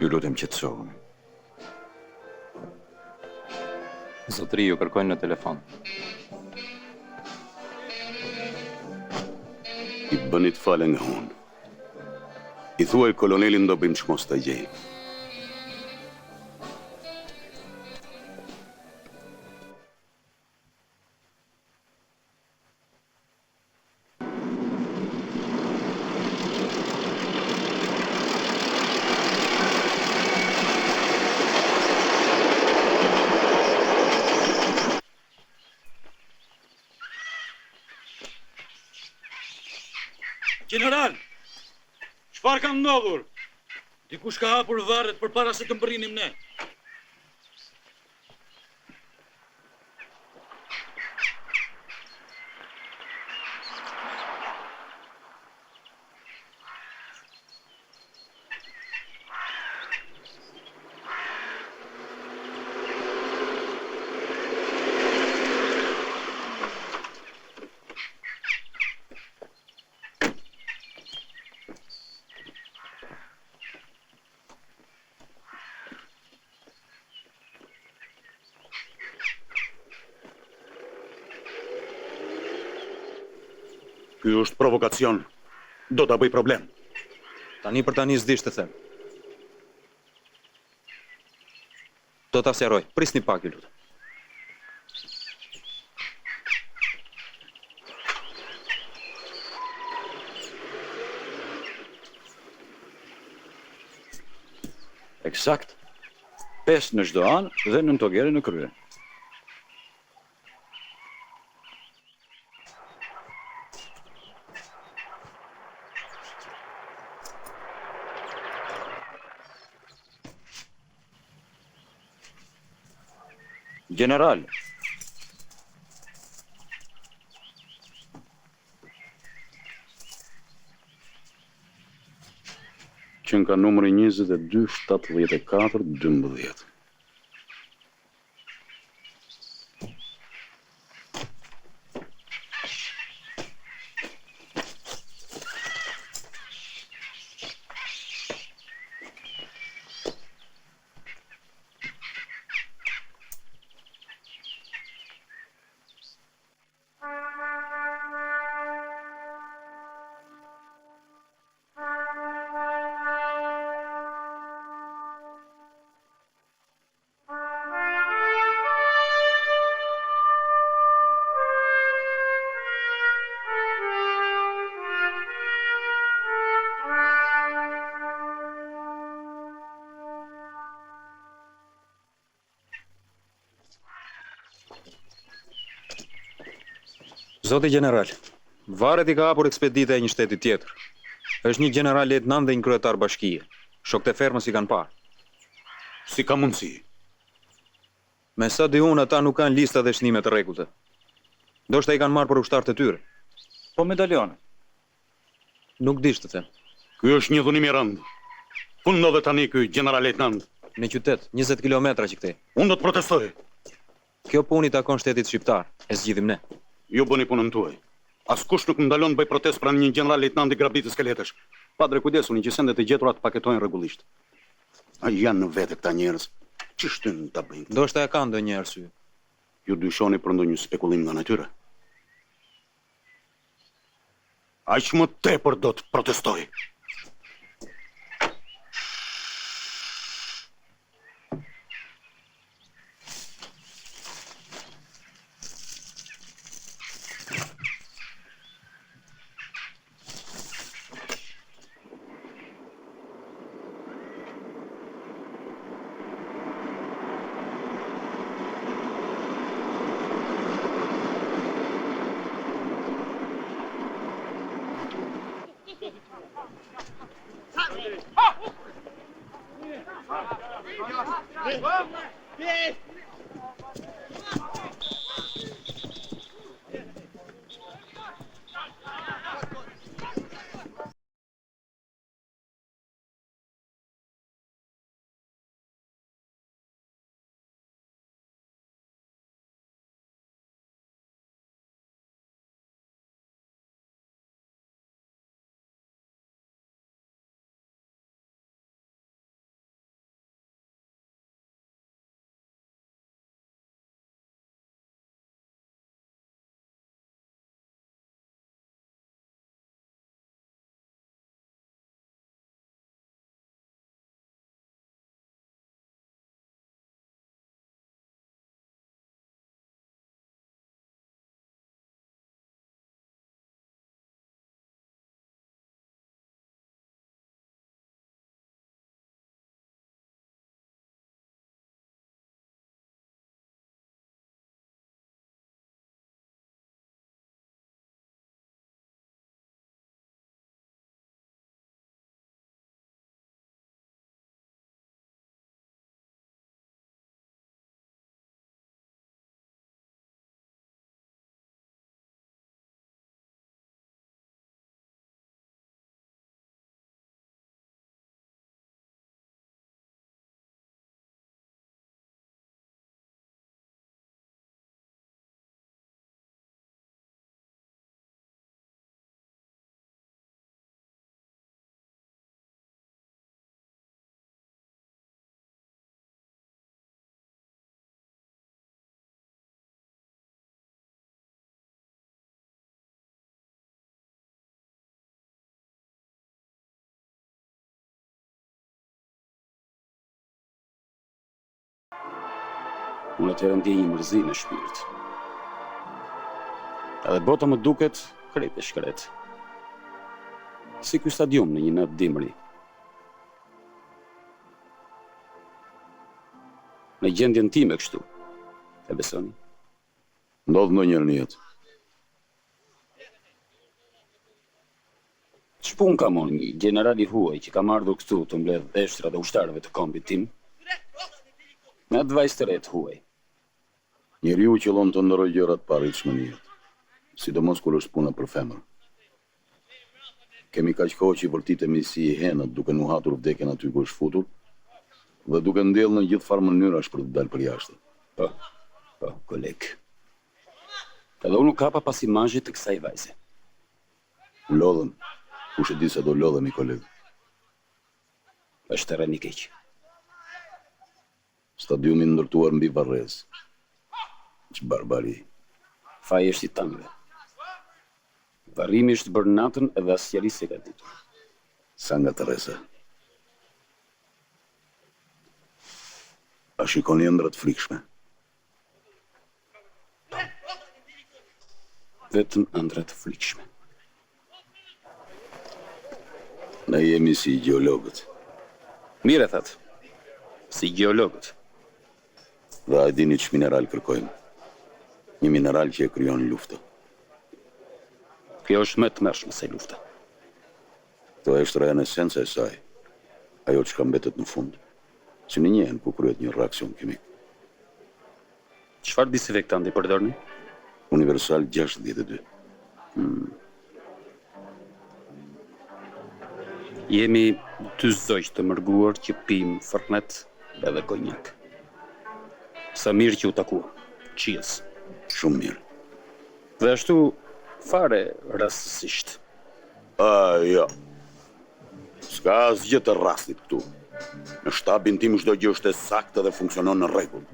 Ju lutem qetësohuni. Zotëri ju kërkojnë në telefon. I bënit fale nga unë. I thuaj kolonelin do bëjmë që mos të gjej. General, çfarë ka ndodhur? Dikush ka hapur varret përpara se të mbërrinim ne. Ky është provokacion. Do ta bëj problem. Tani për tani s'dish të them. Do ta sqaroj. Prisni pak, ju lutem. Eksakt. 5 në çdo anë dhe 9 togere në krye. General, Që nga numri 22-74-12. Zoti general, varet i ka hapur ekspedita e një shteti tjetër. Është një general lejtnant dhe një kryetar bashkie. Shokët e fermës i kanë parë. Si ka mundësi? Me sa di unë, ata nuk kanë lista dhe shnime të rregullte. Ndoshta i kanë marrë për ushtarët e tyre. Po medalionë. Nuk dish të them. Ky është një dhunim i rëndë. Ku ndodhet tani ky general lejtnant? Në qytet, 20 kilometra që këtej. Unë do të protestoj. Kjo punë i takon shtetit shqiptar. E zgjidhim ne. Ju bëni punën tuaj. Askush nuk më ndalon të bëj protest pranë një general lejtnant i grabitës skeletësh. Padre kujdesuni që sendet e gjetura të paketojnë rregullisht. A janë në vete këta njerëz? Që shtyn ta bëjnë? Ndoshta e kanë ndonjë arsye. Ju dyshoni për ndonjë spekullim nga natyra? Aq më tepër do të protestoj. Unë atëherë ndjej një mërzi në shpirt. Edhe bota më duket krejt e shkret. Si ky stadium në një natë dimri. Në gjendjen time kështu. E besoni? Ndodh ndonjëherë në jetë. Ç'pun ka mon një generali huaj që ka ardhur këtu të mbledh eshtra dhe ushtarëve të kombit tim? Me atë vajzë të retë huaj. Njeriu qëllon të ndërroj gjërat paritshme në jetë, sidomos kur është puna për femër. Kemi kaq kohë që i vërtitemi si i henët duke nuhatur vdekjen aty ku është futur dhe duke ndjellë në gjithë farë mënyrash për të dalë për jashtë. Po, koleg. Edhe unë kapa pas imazhit të kësaj vajze. Lodhëm. Kush e di se do lodhemi, koleg. Është terren i keq. Stadiumi ndërtuar mbi varrezë. Që barbari. Faji është i tanëve. Varrimi është bërë natën edhe asnjëri s'e ka ditur. Sa nga Teresa. A shikoni ëndrat frikshme? Vetëm ëndra të frikshme. Ne jemi si geologët. Mire thatë. Si geologët. Dhe a dini që mineral kërkojmë? Një mineral që e kryon lufta. Kjo është më të mërshme se lufta. Kjo është reja në esenca e saj. Ajo që ka mbetet në fund. Si në njehen ku kryet një reakcion kimik. Çfarë disinfektanti përdorni? Universal 62. Jemi dy zogjë të mërguar që pim Fernet edhe konjak. Sa mirë që u takuam. Cheers. Shumë mirë. Dhe ashtu fare rastësisht. Jo. S'ka asgjë të rastit këtu. Në shtabin tim çdo gjë është e saktë dhe funksionon në rregull.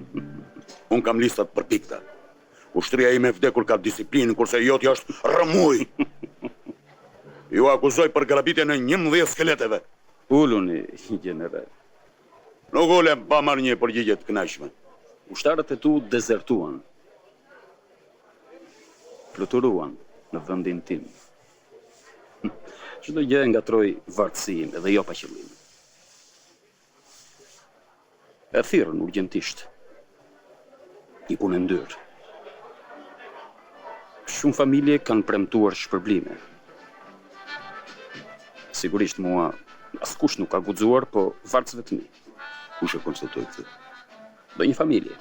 Unë kam listat për pikta. Ushtria ime vdekur ka disiplinë, kurse jotja është rrëmuj. Ju akuzoj për grabitjen e 11 skeleteve. Uluni, general. Nuk ulem pa marrë një përgjigje të kënaqshme. Ushtarët e tu dezertuan. Fluturuan në vendin tim. Çdo gjë ngatroi vartësinë edhe jo pa qëllim. E thirrën urgjentisht. I punë ndyrë. Shumë familje kanë premtuar shpërblime. Sigurisht mua askush nuk ka guxuar, po vartësve të mi. Kush e konstatoi këtë? Do një familje.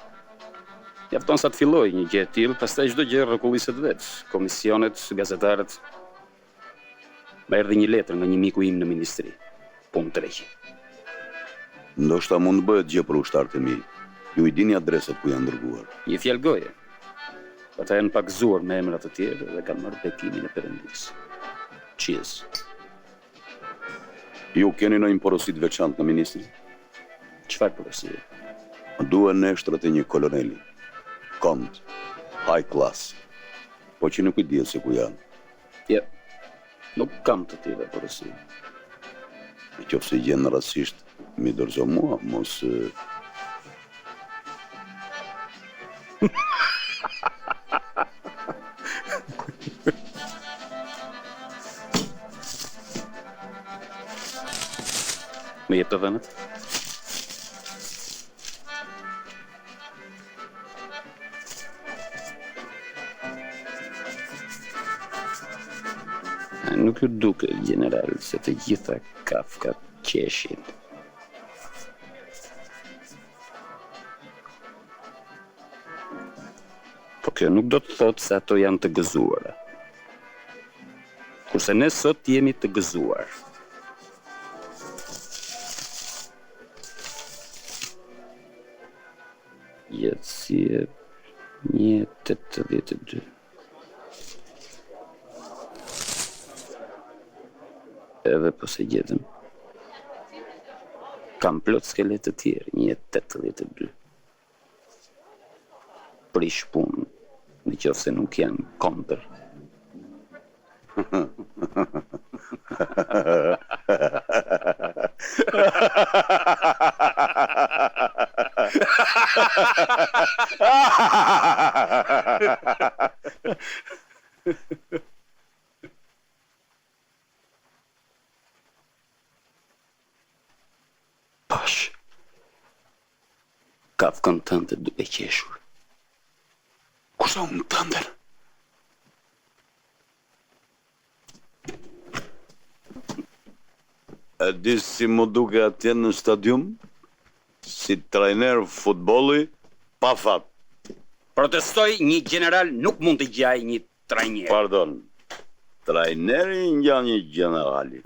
Mjafton sa të filloj një gjë e tillë, pastaj çdo gjë rrekulliset vet. Komisionet, gazetarët. Më erdhi një letër nga një miku im në ministri. Punë tregje. Ndoshta mund të bëhet gjë për ushtarët e mi. Ju i dini adresat ku janë dërguar. Një fjalë goje. Ata janë pakzuar me emra të tjerë dhe kanë marrë bekimin e Perëndisë. Cheers. Ju keni ndonjë porosi të veçantë në ministri? Çfarë porosie? Duhen neshtrat e një koloneli. Kont, high class. Po që nuk i dihet se ku janë. Ja, nuk kam të tjera porosi. Nëse gjen rastësisht, mi dorëzo mua, mos... Me jep të dhënat? Nuk ju duke, general, se të gjitha kafka qeshin. Po kjo nuk do të thotë se ato janë të gëzuara. Kurse ne sot jemi të gëzuar. Jetësie 1.82. Edhe po se gjetëm. Kam plot skelet të tjerë, 1.82. Prish punë, në qoftë se nuk janë kontër. Pash. Kafkën tënde duke qeshur. Kusa unë tënder? E di si mu duke atje në stadium? Si trajner futbolli, pa fat. Protestoj, një general nuk mund të gjaj një trajner. Pardon, trajneri ngjan një generali.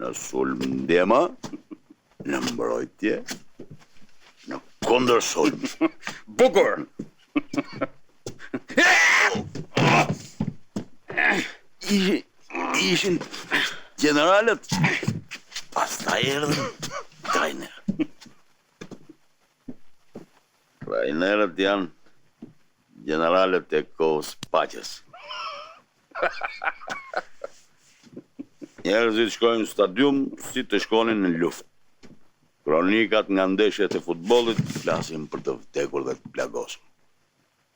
Në sulm ndjema, në mbrojtje, në kundër sulm. Bukur! Ishin generalet, pastaj erdhën trajner. Trajnerët janë generalet e kohës paqes. Njerëzit shkojnë në stadium si të shkonin në luftë. Kronikat nga ndeshjet e futbollit flasin për të vdekur dhe të plagosur.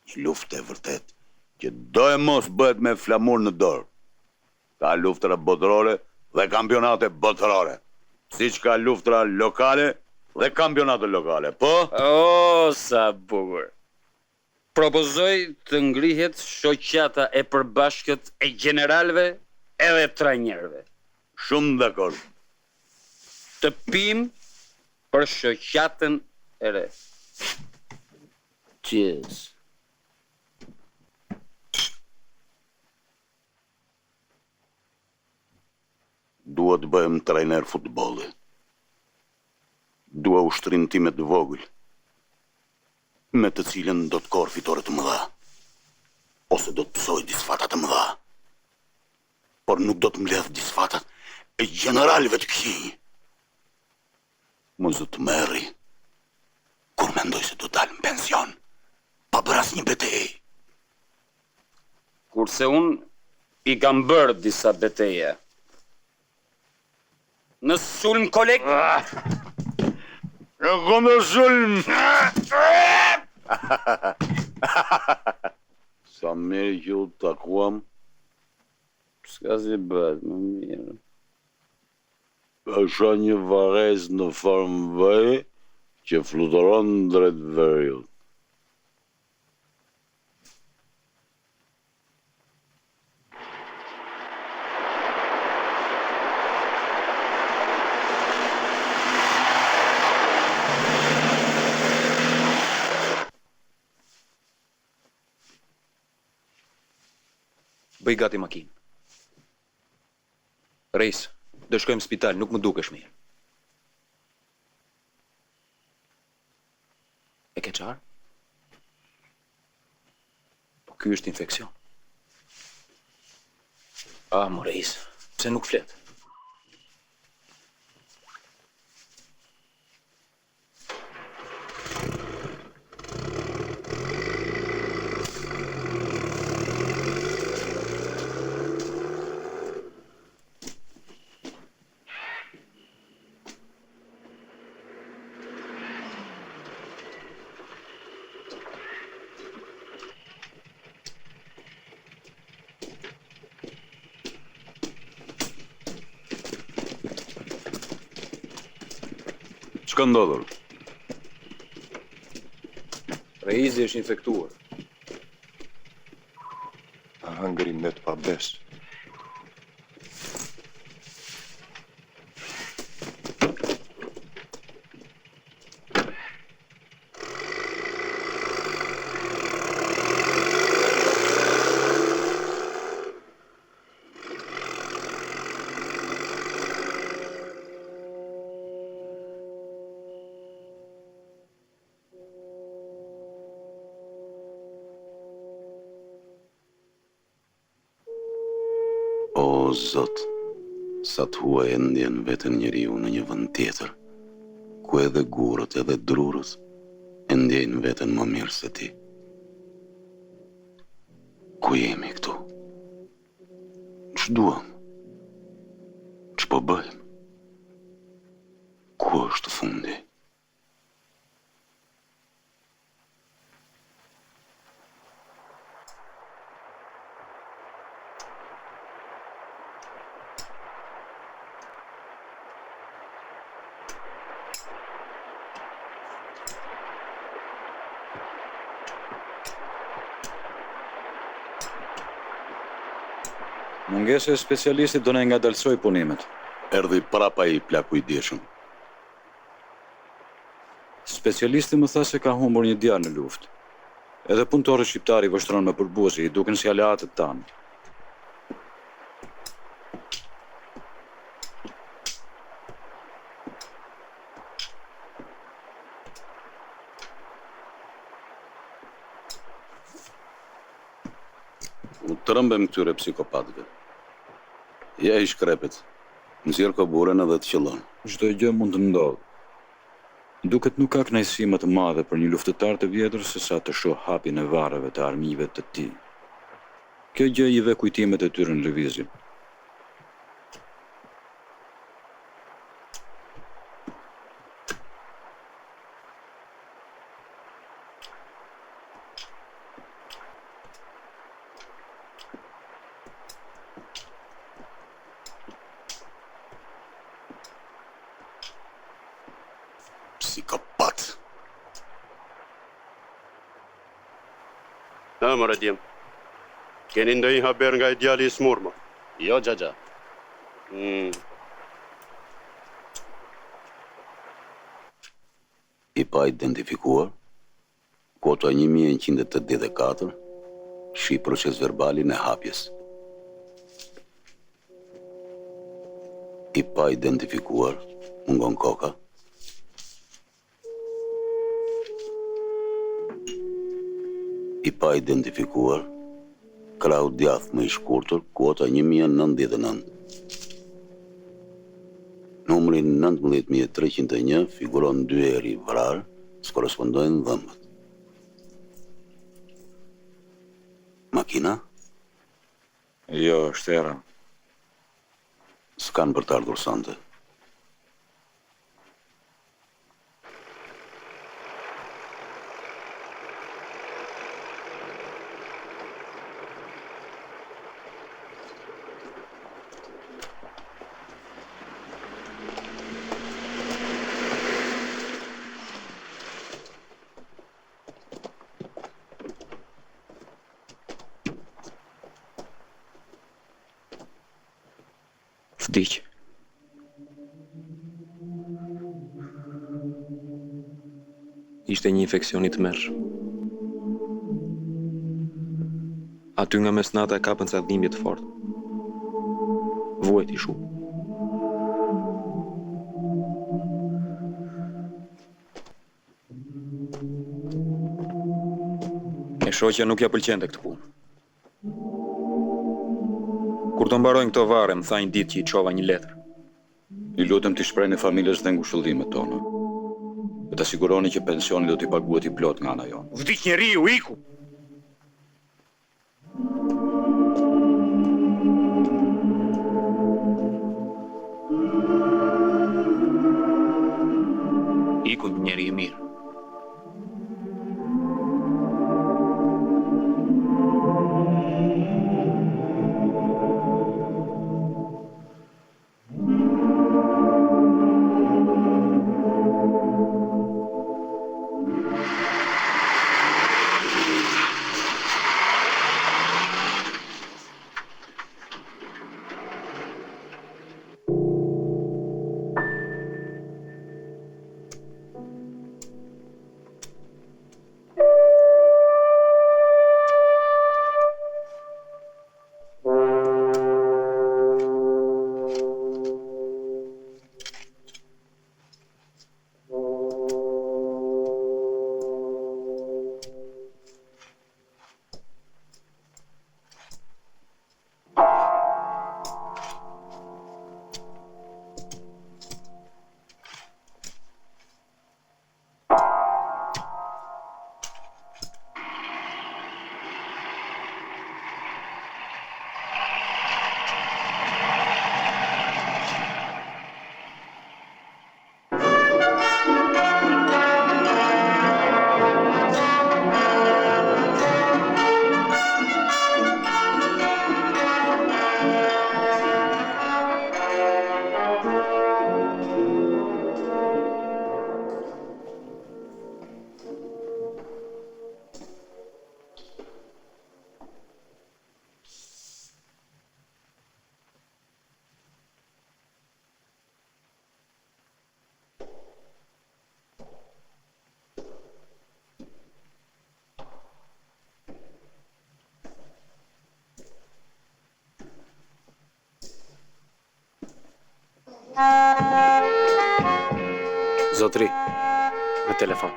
Një luftë e vërtet që do e mos bëhet me flamur në dorë. Ka luftra botërore dhe kampionate botërore. Siç ka luftra lokale dhe kampionate lokale, po? O, sa bukur. Propozoj të ngrihet shoqata e përbashkët e generalëve edhe trajnerëve. Shumë dakord. Të pim për shoqatën e re. Cheers. Dua të bëhem trajner futbolli. Dua ushtrin time të vogël, me të cilën do të korr fitore të mëdha, ose do të pësoj disfata të mëdha, por nuk do të mbledh disfatat e generalëve të këqij. Mos do të merri kur mendoj se do dal në pension, pa bërë asnjë betejë. Kurse unë i kam bërë disa beteje. Në sulm koleg... Në kundër sulm! Sa mirë që u takuam. S'ka si bëhet, më mirë. Është një varez në formë vëje që fluturon drejt veriut. Bëj gati makinë. Reis, do shkojmë në spital, nuk më dukesh mirë. E ke qarë? Po ky është infekcion. Mo Reis, pse nuk flet? Çka ndodhur? Reizi është infektuar. A hëngëri net pa bes. O, Zot, sa të huaj e ndjen vetën njeriu në një vend tjetër, ku edhe gurët edhe drurët e ndjejnë veten më mirë se ti. Ku jemi këtu? Ç'duam? Ç'po bëjmë? Ku është fundi? Mungesa e specialistit do ne ngadalsoj punimet. Erdhi prapa i plaku i djeshëm. Specialisti më tha se ka humbur një djalë në luftë. Edhe punëtorët shqiptari vështron me përbuzi, i duken si aleatët tanë. U trëmbem këtyre psikopatëve. Ja i shkrepet. Nxjerr koburën edhe të qëllon. Çdo gjë mund të ndodhë. Duket nuk ka kënaqësi më të madhe për një luftëtar të vjetër se sa të shoh hapjen e varreve të armiqve të tij. Kjo gjë i ve kujtimet e tyre në lëvizje. Psikopat. Mëre djem, keni ndonjë haber nga i djali i smur, më? Jo, Xhaxha. I pa identifikuar, kota 1184, shi proces verbalin e hapjes. I pa identifikuar, mungon koka. I pa identifikuar, krau djath më i shkurtër, kuota 1099. Numri 19301 figuron 2 eri vrarë, s'korespondojnë dhëmbët. Makina? Jo, është era. S'kan për të ardhur sante. Vdiq. Ishte një infeksion i tmerrshëm. Aty nga mesnata e kapën ca dhimbje të fortë. Vuajt i shumë. E shoqja nuk ja pëlqente këtë punë. Kur të mbarojnë këto vare, më tha një ditë që i çova një letër. I lutem t'i shprehni familjes dhe ngushëllimet tona. Dhe ta siguroni që pensioni do t'i paguhet i plot nga ana jonë. Vdiq njeriu, iku! Iku njeri i mirë. Zotri, në telefon.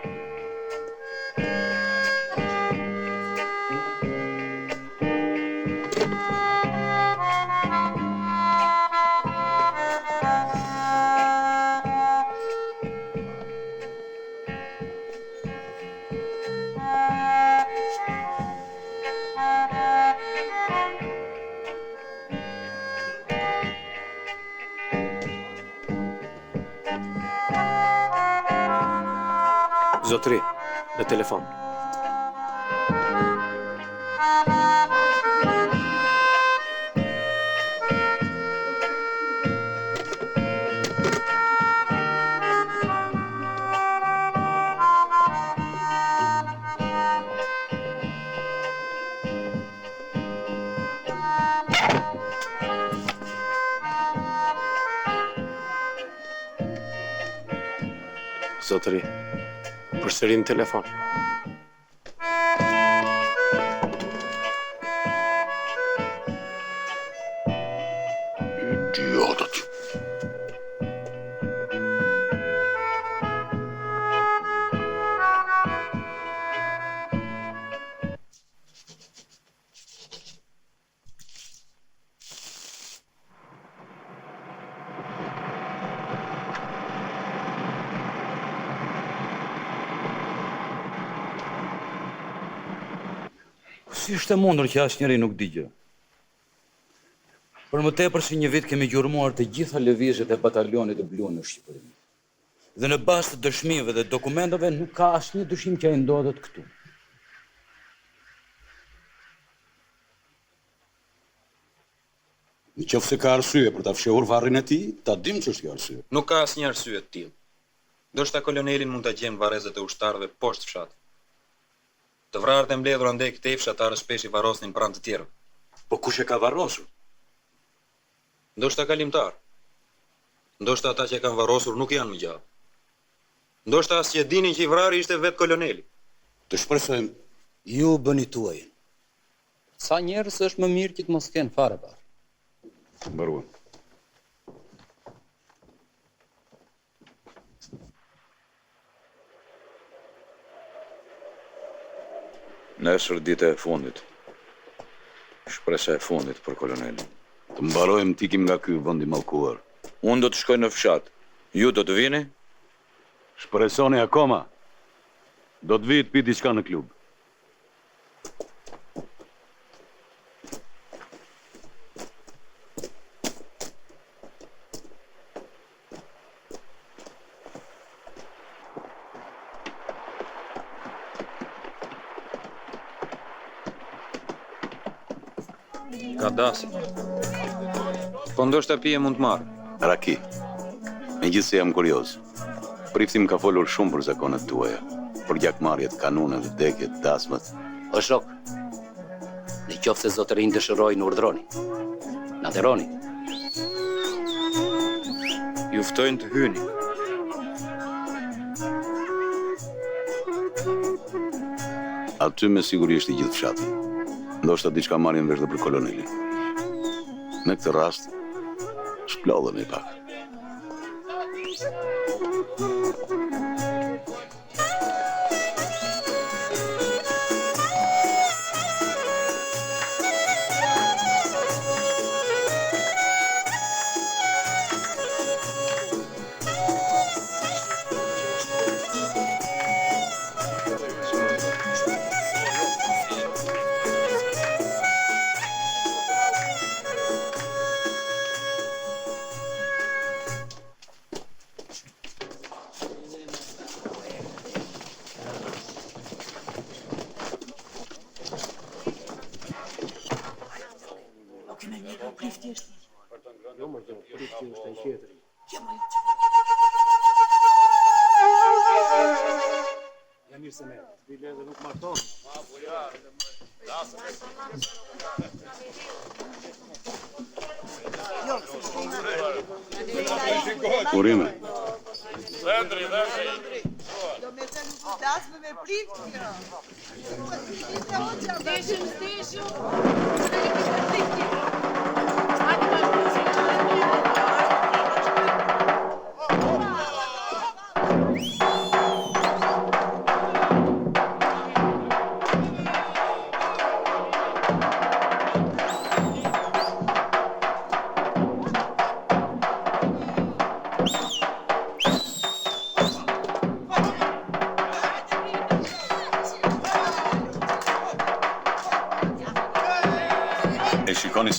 Zotri, në telefon. Zotri, përsëri në telefon. Idiotët. Si është e mundur që asnjëri nuk digjo? Për më tepër se një vit kemi gjurmuar të gjitha lëvizjet e batalionit të blu në Shqipëri. Dhe në bazë të dëshmive dhe dokumentave nuk ka asnjë dyshim që ai ndodhet këtu. Në qoftë se ka arsye për ta fshehur varrin e tij, ta dim që është kjo arsye. Nuk ka asnjë arsye të tillë. Ndoshta kolonelin mund ta gjejmë varrezat e ushtarëve poshtë fshatit. Të vrarët e mbledhur andej këtej fshatarë shpesh i varrosnin pranë të tjerëve. Po kush e ka varrosur? Ndoshta kalimtar. Ndoshta ata që e kanë varrosur nuk janë më gjallë. Ndoshta as që dinin që i vrari ishte vetë koloneli. Të shpresojmë ju bëni tuajin. Sa njerëz është më mirë që të mos kenë fare parë. Mbaruam. Nesër dita e fundit. Shpresa e fundit për kolonelin. Të mbarojmë t'ikim nga ky vend i mallkuar. Unë do të shkoj në fshat. Ju do të vini? Shpresoni akoma. Do të vi të pi diçka në klub. Ka dasi. Po ndoshta pije mund të marrë. Raki. Megjithse jam kurioz. Priftim ka folur shumë për zakonet tuaja, për gjakmarrjet, kanunet, vdekjet, dasmat. O shok, në qoftë se zotërin dëshirojnë në urdhroni. Na deroni. Ju ftojnë të hyni. Aty me siguri është i gjithë fshati. Ndoshta diçka marrin vesh dhe për kolonelin. Në këtë rast, shplodhemi pak. Urime. Do me të nuk dasme me prift kjo. Steshëm.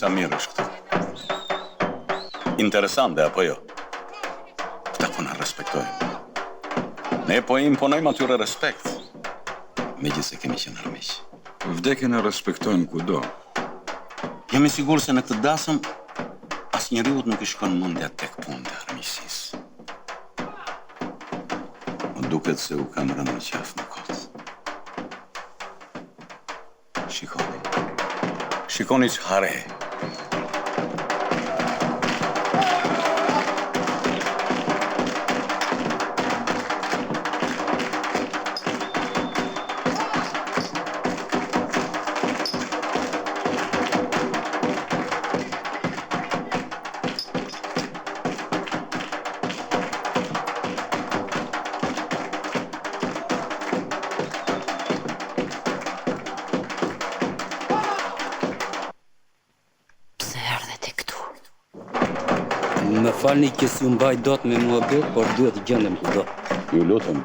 Sa mirë është këtu. Interesante, apo jo? Këta po na respektojnë. Ne po i imponojmë atyre respekt. Megjithëse kemi qenë armiq. Vdekjen e respektojnë kudo. Jam i sigurt se në këtë dasëm asnjëriut nuk I shkon mendja tek punët e armiqësisë. Më duket se u kam rënë në qafë në kot. Shikoni. Shikoni çfarë. Më falni që si mbaj dot me mua bet, por duhet të gjendem kudo. Ju lutem,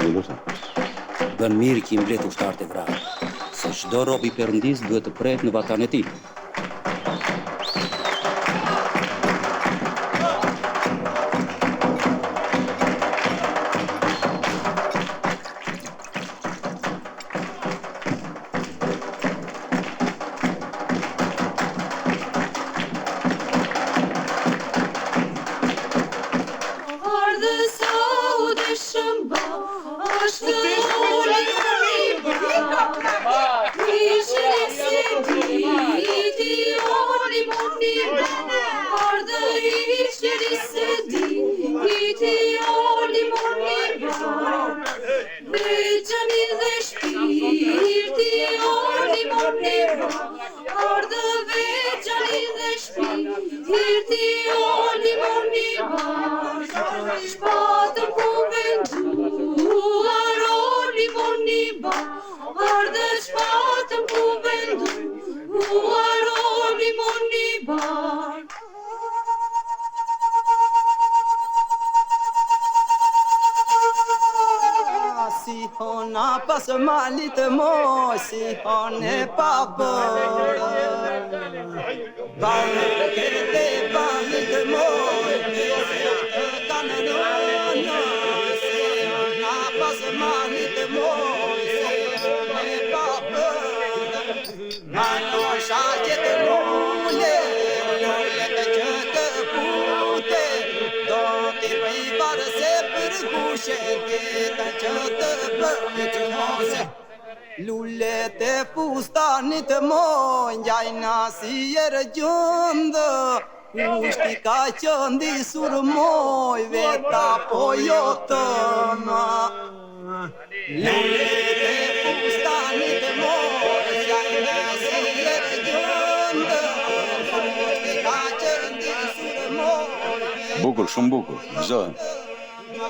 ju lutem. Bën mirë që I mblet ushtarët e vrarë, se çdo rob I Perëndis duhet të prehet në vatan e tij. Si hona pas malit moj, si hone pa bërë. Banët banit moj, kanë nënë, si hona pas malit moj, si hone pa bërë. Nano shaqet lule, lule të që të pute, do t'i bëjbarë se për kushe tjeta që të bërë që mose. Lullet e fustanit moj, njajna si erë gjëndë, kushti ka qëndi sur moj, veta po jo të ma. Lullet e fustanit moj, njajna si erë gjëndë, kushti ka qëndi sur moj. Bukur, shumë bukur. Gëzohem.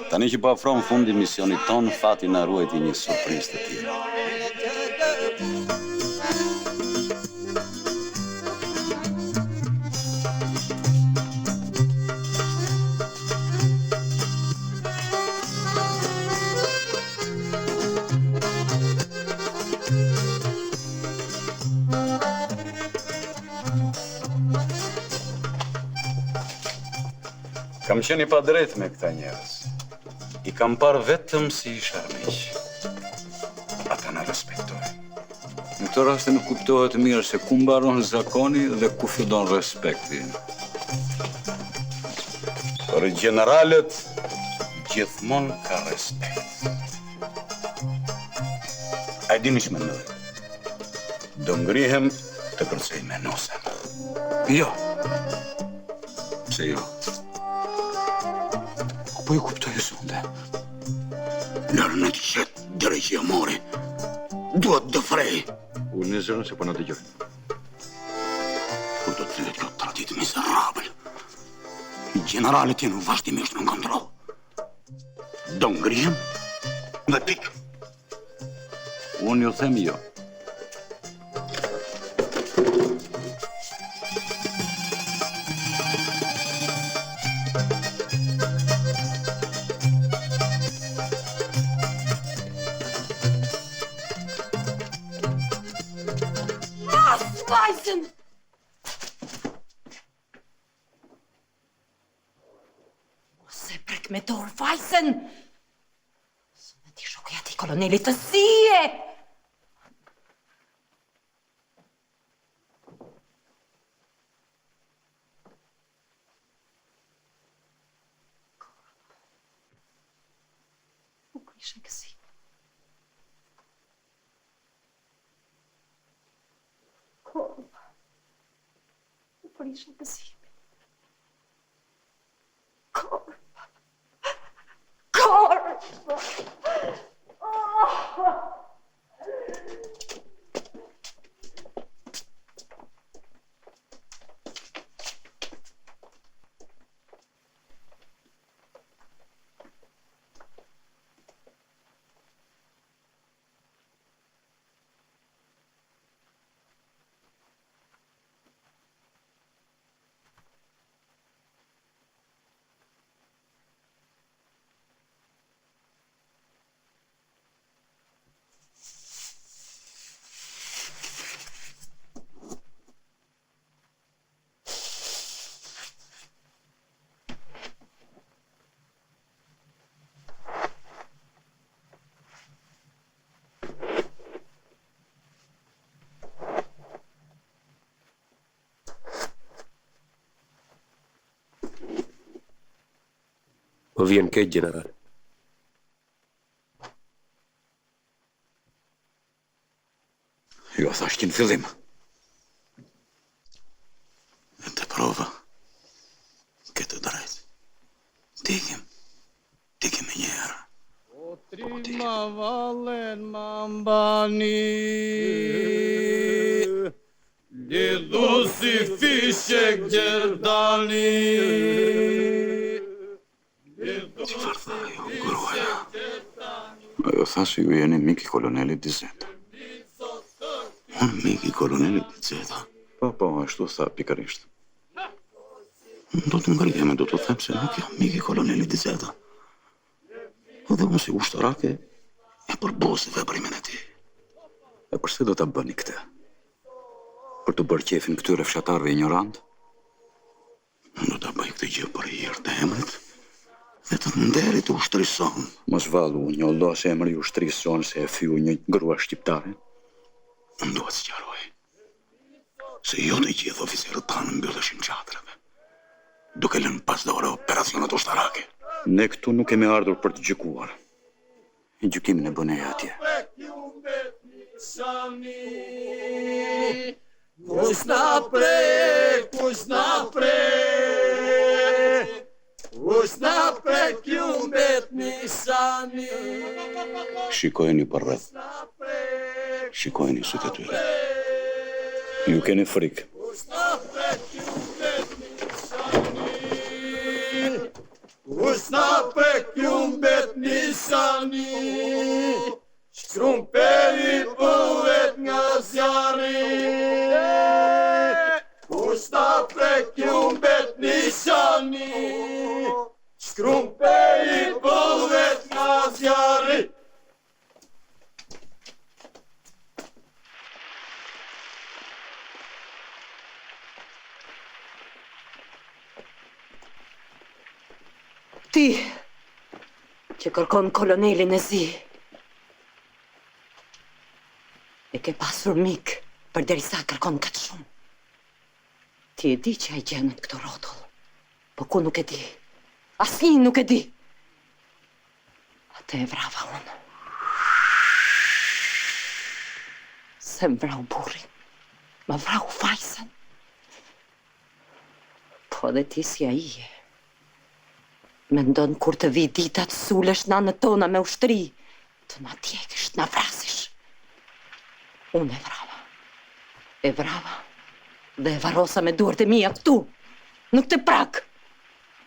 Tani që po afron fundi misionit ton, fati na ruajti një surprizë të tillë. Kam qenë I padrejt me këta njerëz. I kam parë vetëm si ish armiq. Ata na respektojnë. Në këtë rast nuk kuptohet mirë se ku mbaron zakoni dhe ku fillon respekti. Për generalët gjithmonë ka respekt. A dini ç'mendoj? Do ngrihem të kërcej me nosem. Jo. Pse jo? Po ju kuptoj sonde. Lërë në të qetë drejqia mori. Duhet të frej. Unë në zërën se po në dëgjoj. Kur do të cilët kjo tradit miserabël. Generalet jenë vazhdimisht në kontrol. Do ngrihem dhe pik. Unë ju them jo. me dorë fajsen. Së në ti shokëja ti kolonelit të sije. Nuk ishe kësi. Korba. Nuk ishe kësi. Po vjen keq, general. Jo thashtë në fillim. E të prova, këtë drejt. Dikim e njerë. Ma valen ma mbani, lidhu si fishek gjerdani. Qëfar tha jo, gruaja? Ajo tha se ju jeni mik i kolonelit Dizeta. Unë mik i kolonelit Dizeta? Po, ashtu tha pikarisht. Do të ngrihem e do të them se nuk jam mik i kolonelit Dizeta. Dhe unë si ushtarake e përbosi veprimin e ti. E përse do të bëni këtë? Për të bërë qefin këtyre fshatarve ignorant? Do të bëj këtë gjë për hir të emrit dhe të nderit të ushtrisë sonë. Mos vallu një Allah se emri ushtrisë sonë se e fyu një grua shqiptare. Unë duhet sqaroj se jo të gjithë oficerët tanë mbylleshin qatrave, duke lënë pas dore operacionet ushtarake. Ne këtu nuk kemi ardhur për të gjykuar. Gjykimin e bënej atje. Kush na prek, kush na prek, kush na prek ju mbet nishani. Shikojeni për rreth. Shikojeni sytë e tyre. Ju keni frikë. Kush na prek ju mbet nishani, shkrumperi bëhet nga zjarri. Kush na prek ju mbet nishani, shkrumperi bëhet nga zjarri. Ti, që kërkon kolonelin e zi, e ke pasur mik për derisa kërkon këtë shumë. Ti e di që ai gjenët këto rrotull, po ku nuk e di, asnjë nuk e di. Atë e vrava unë. Se më vrau burrin, më vrau fajsen. Po dhe ti si ai je. Mendon kur të vi dita të sulesh nanët tona me ushtri, të na tjekësh, të na vrasish. Unë e vrava dhe e varosa me duart e mia këtu, nuk të prak.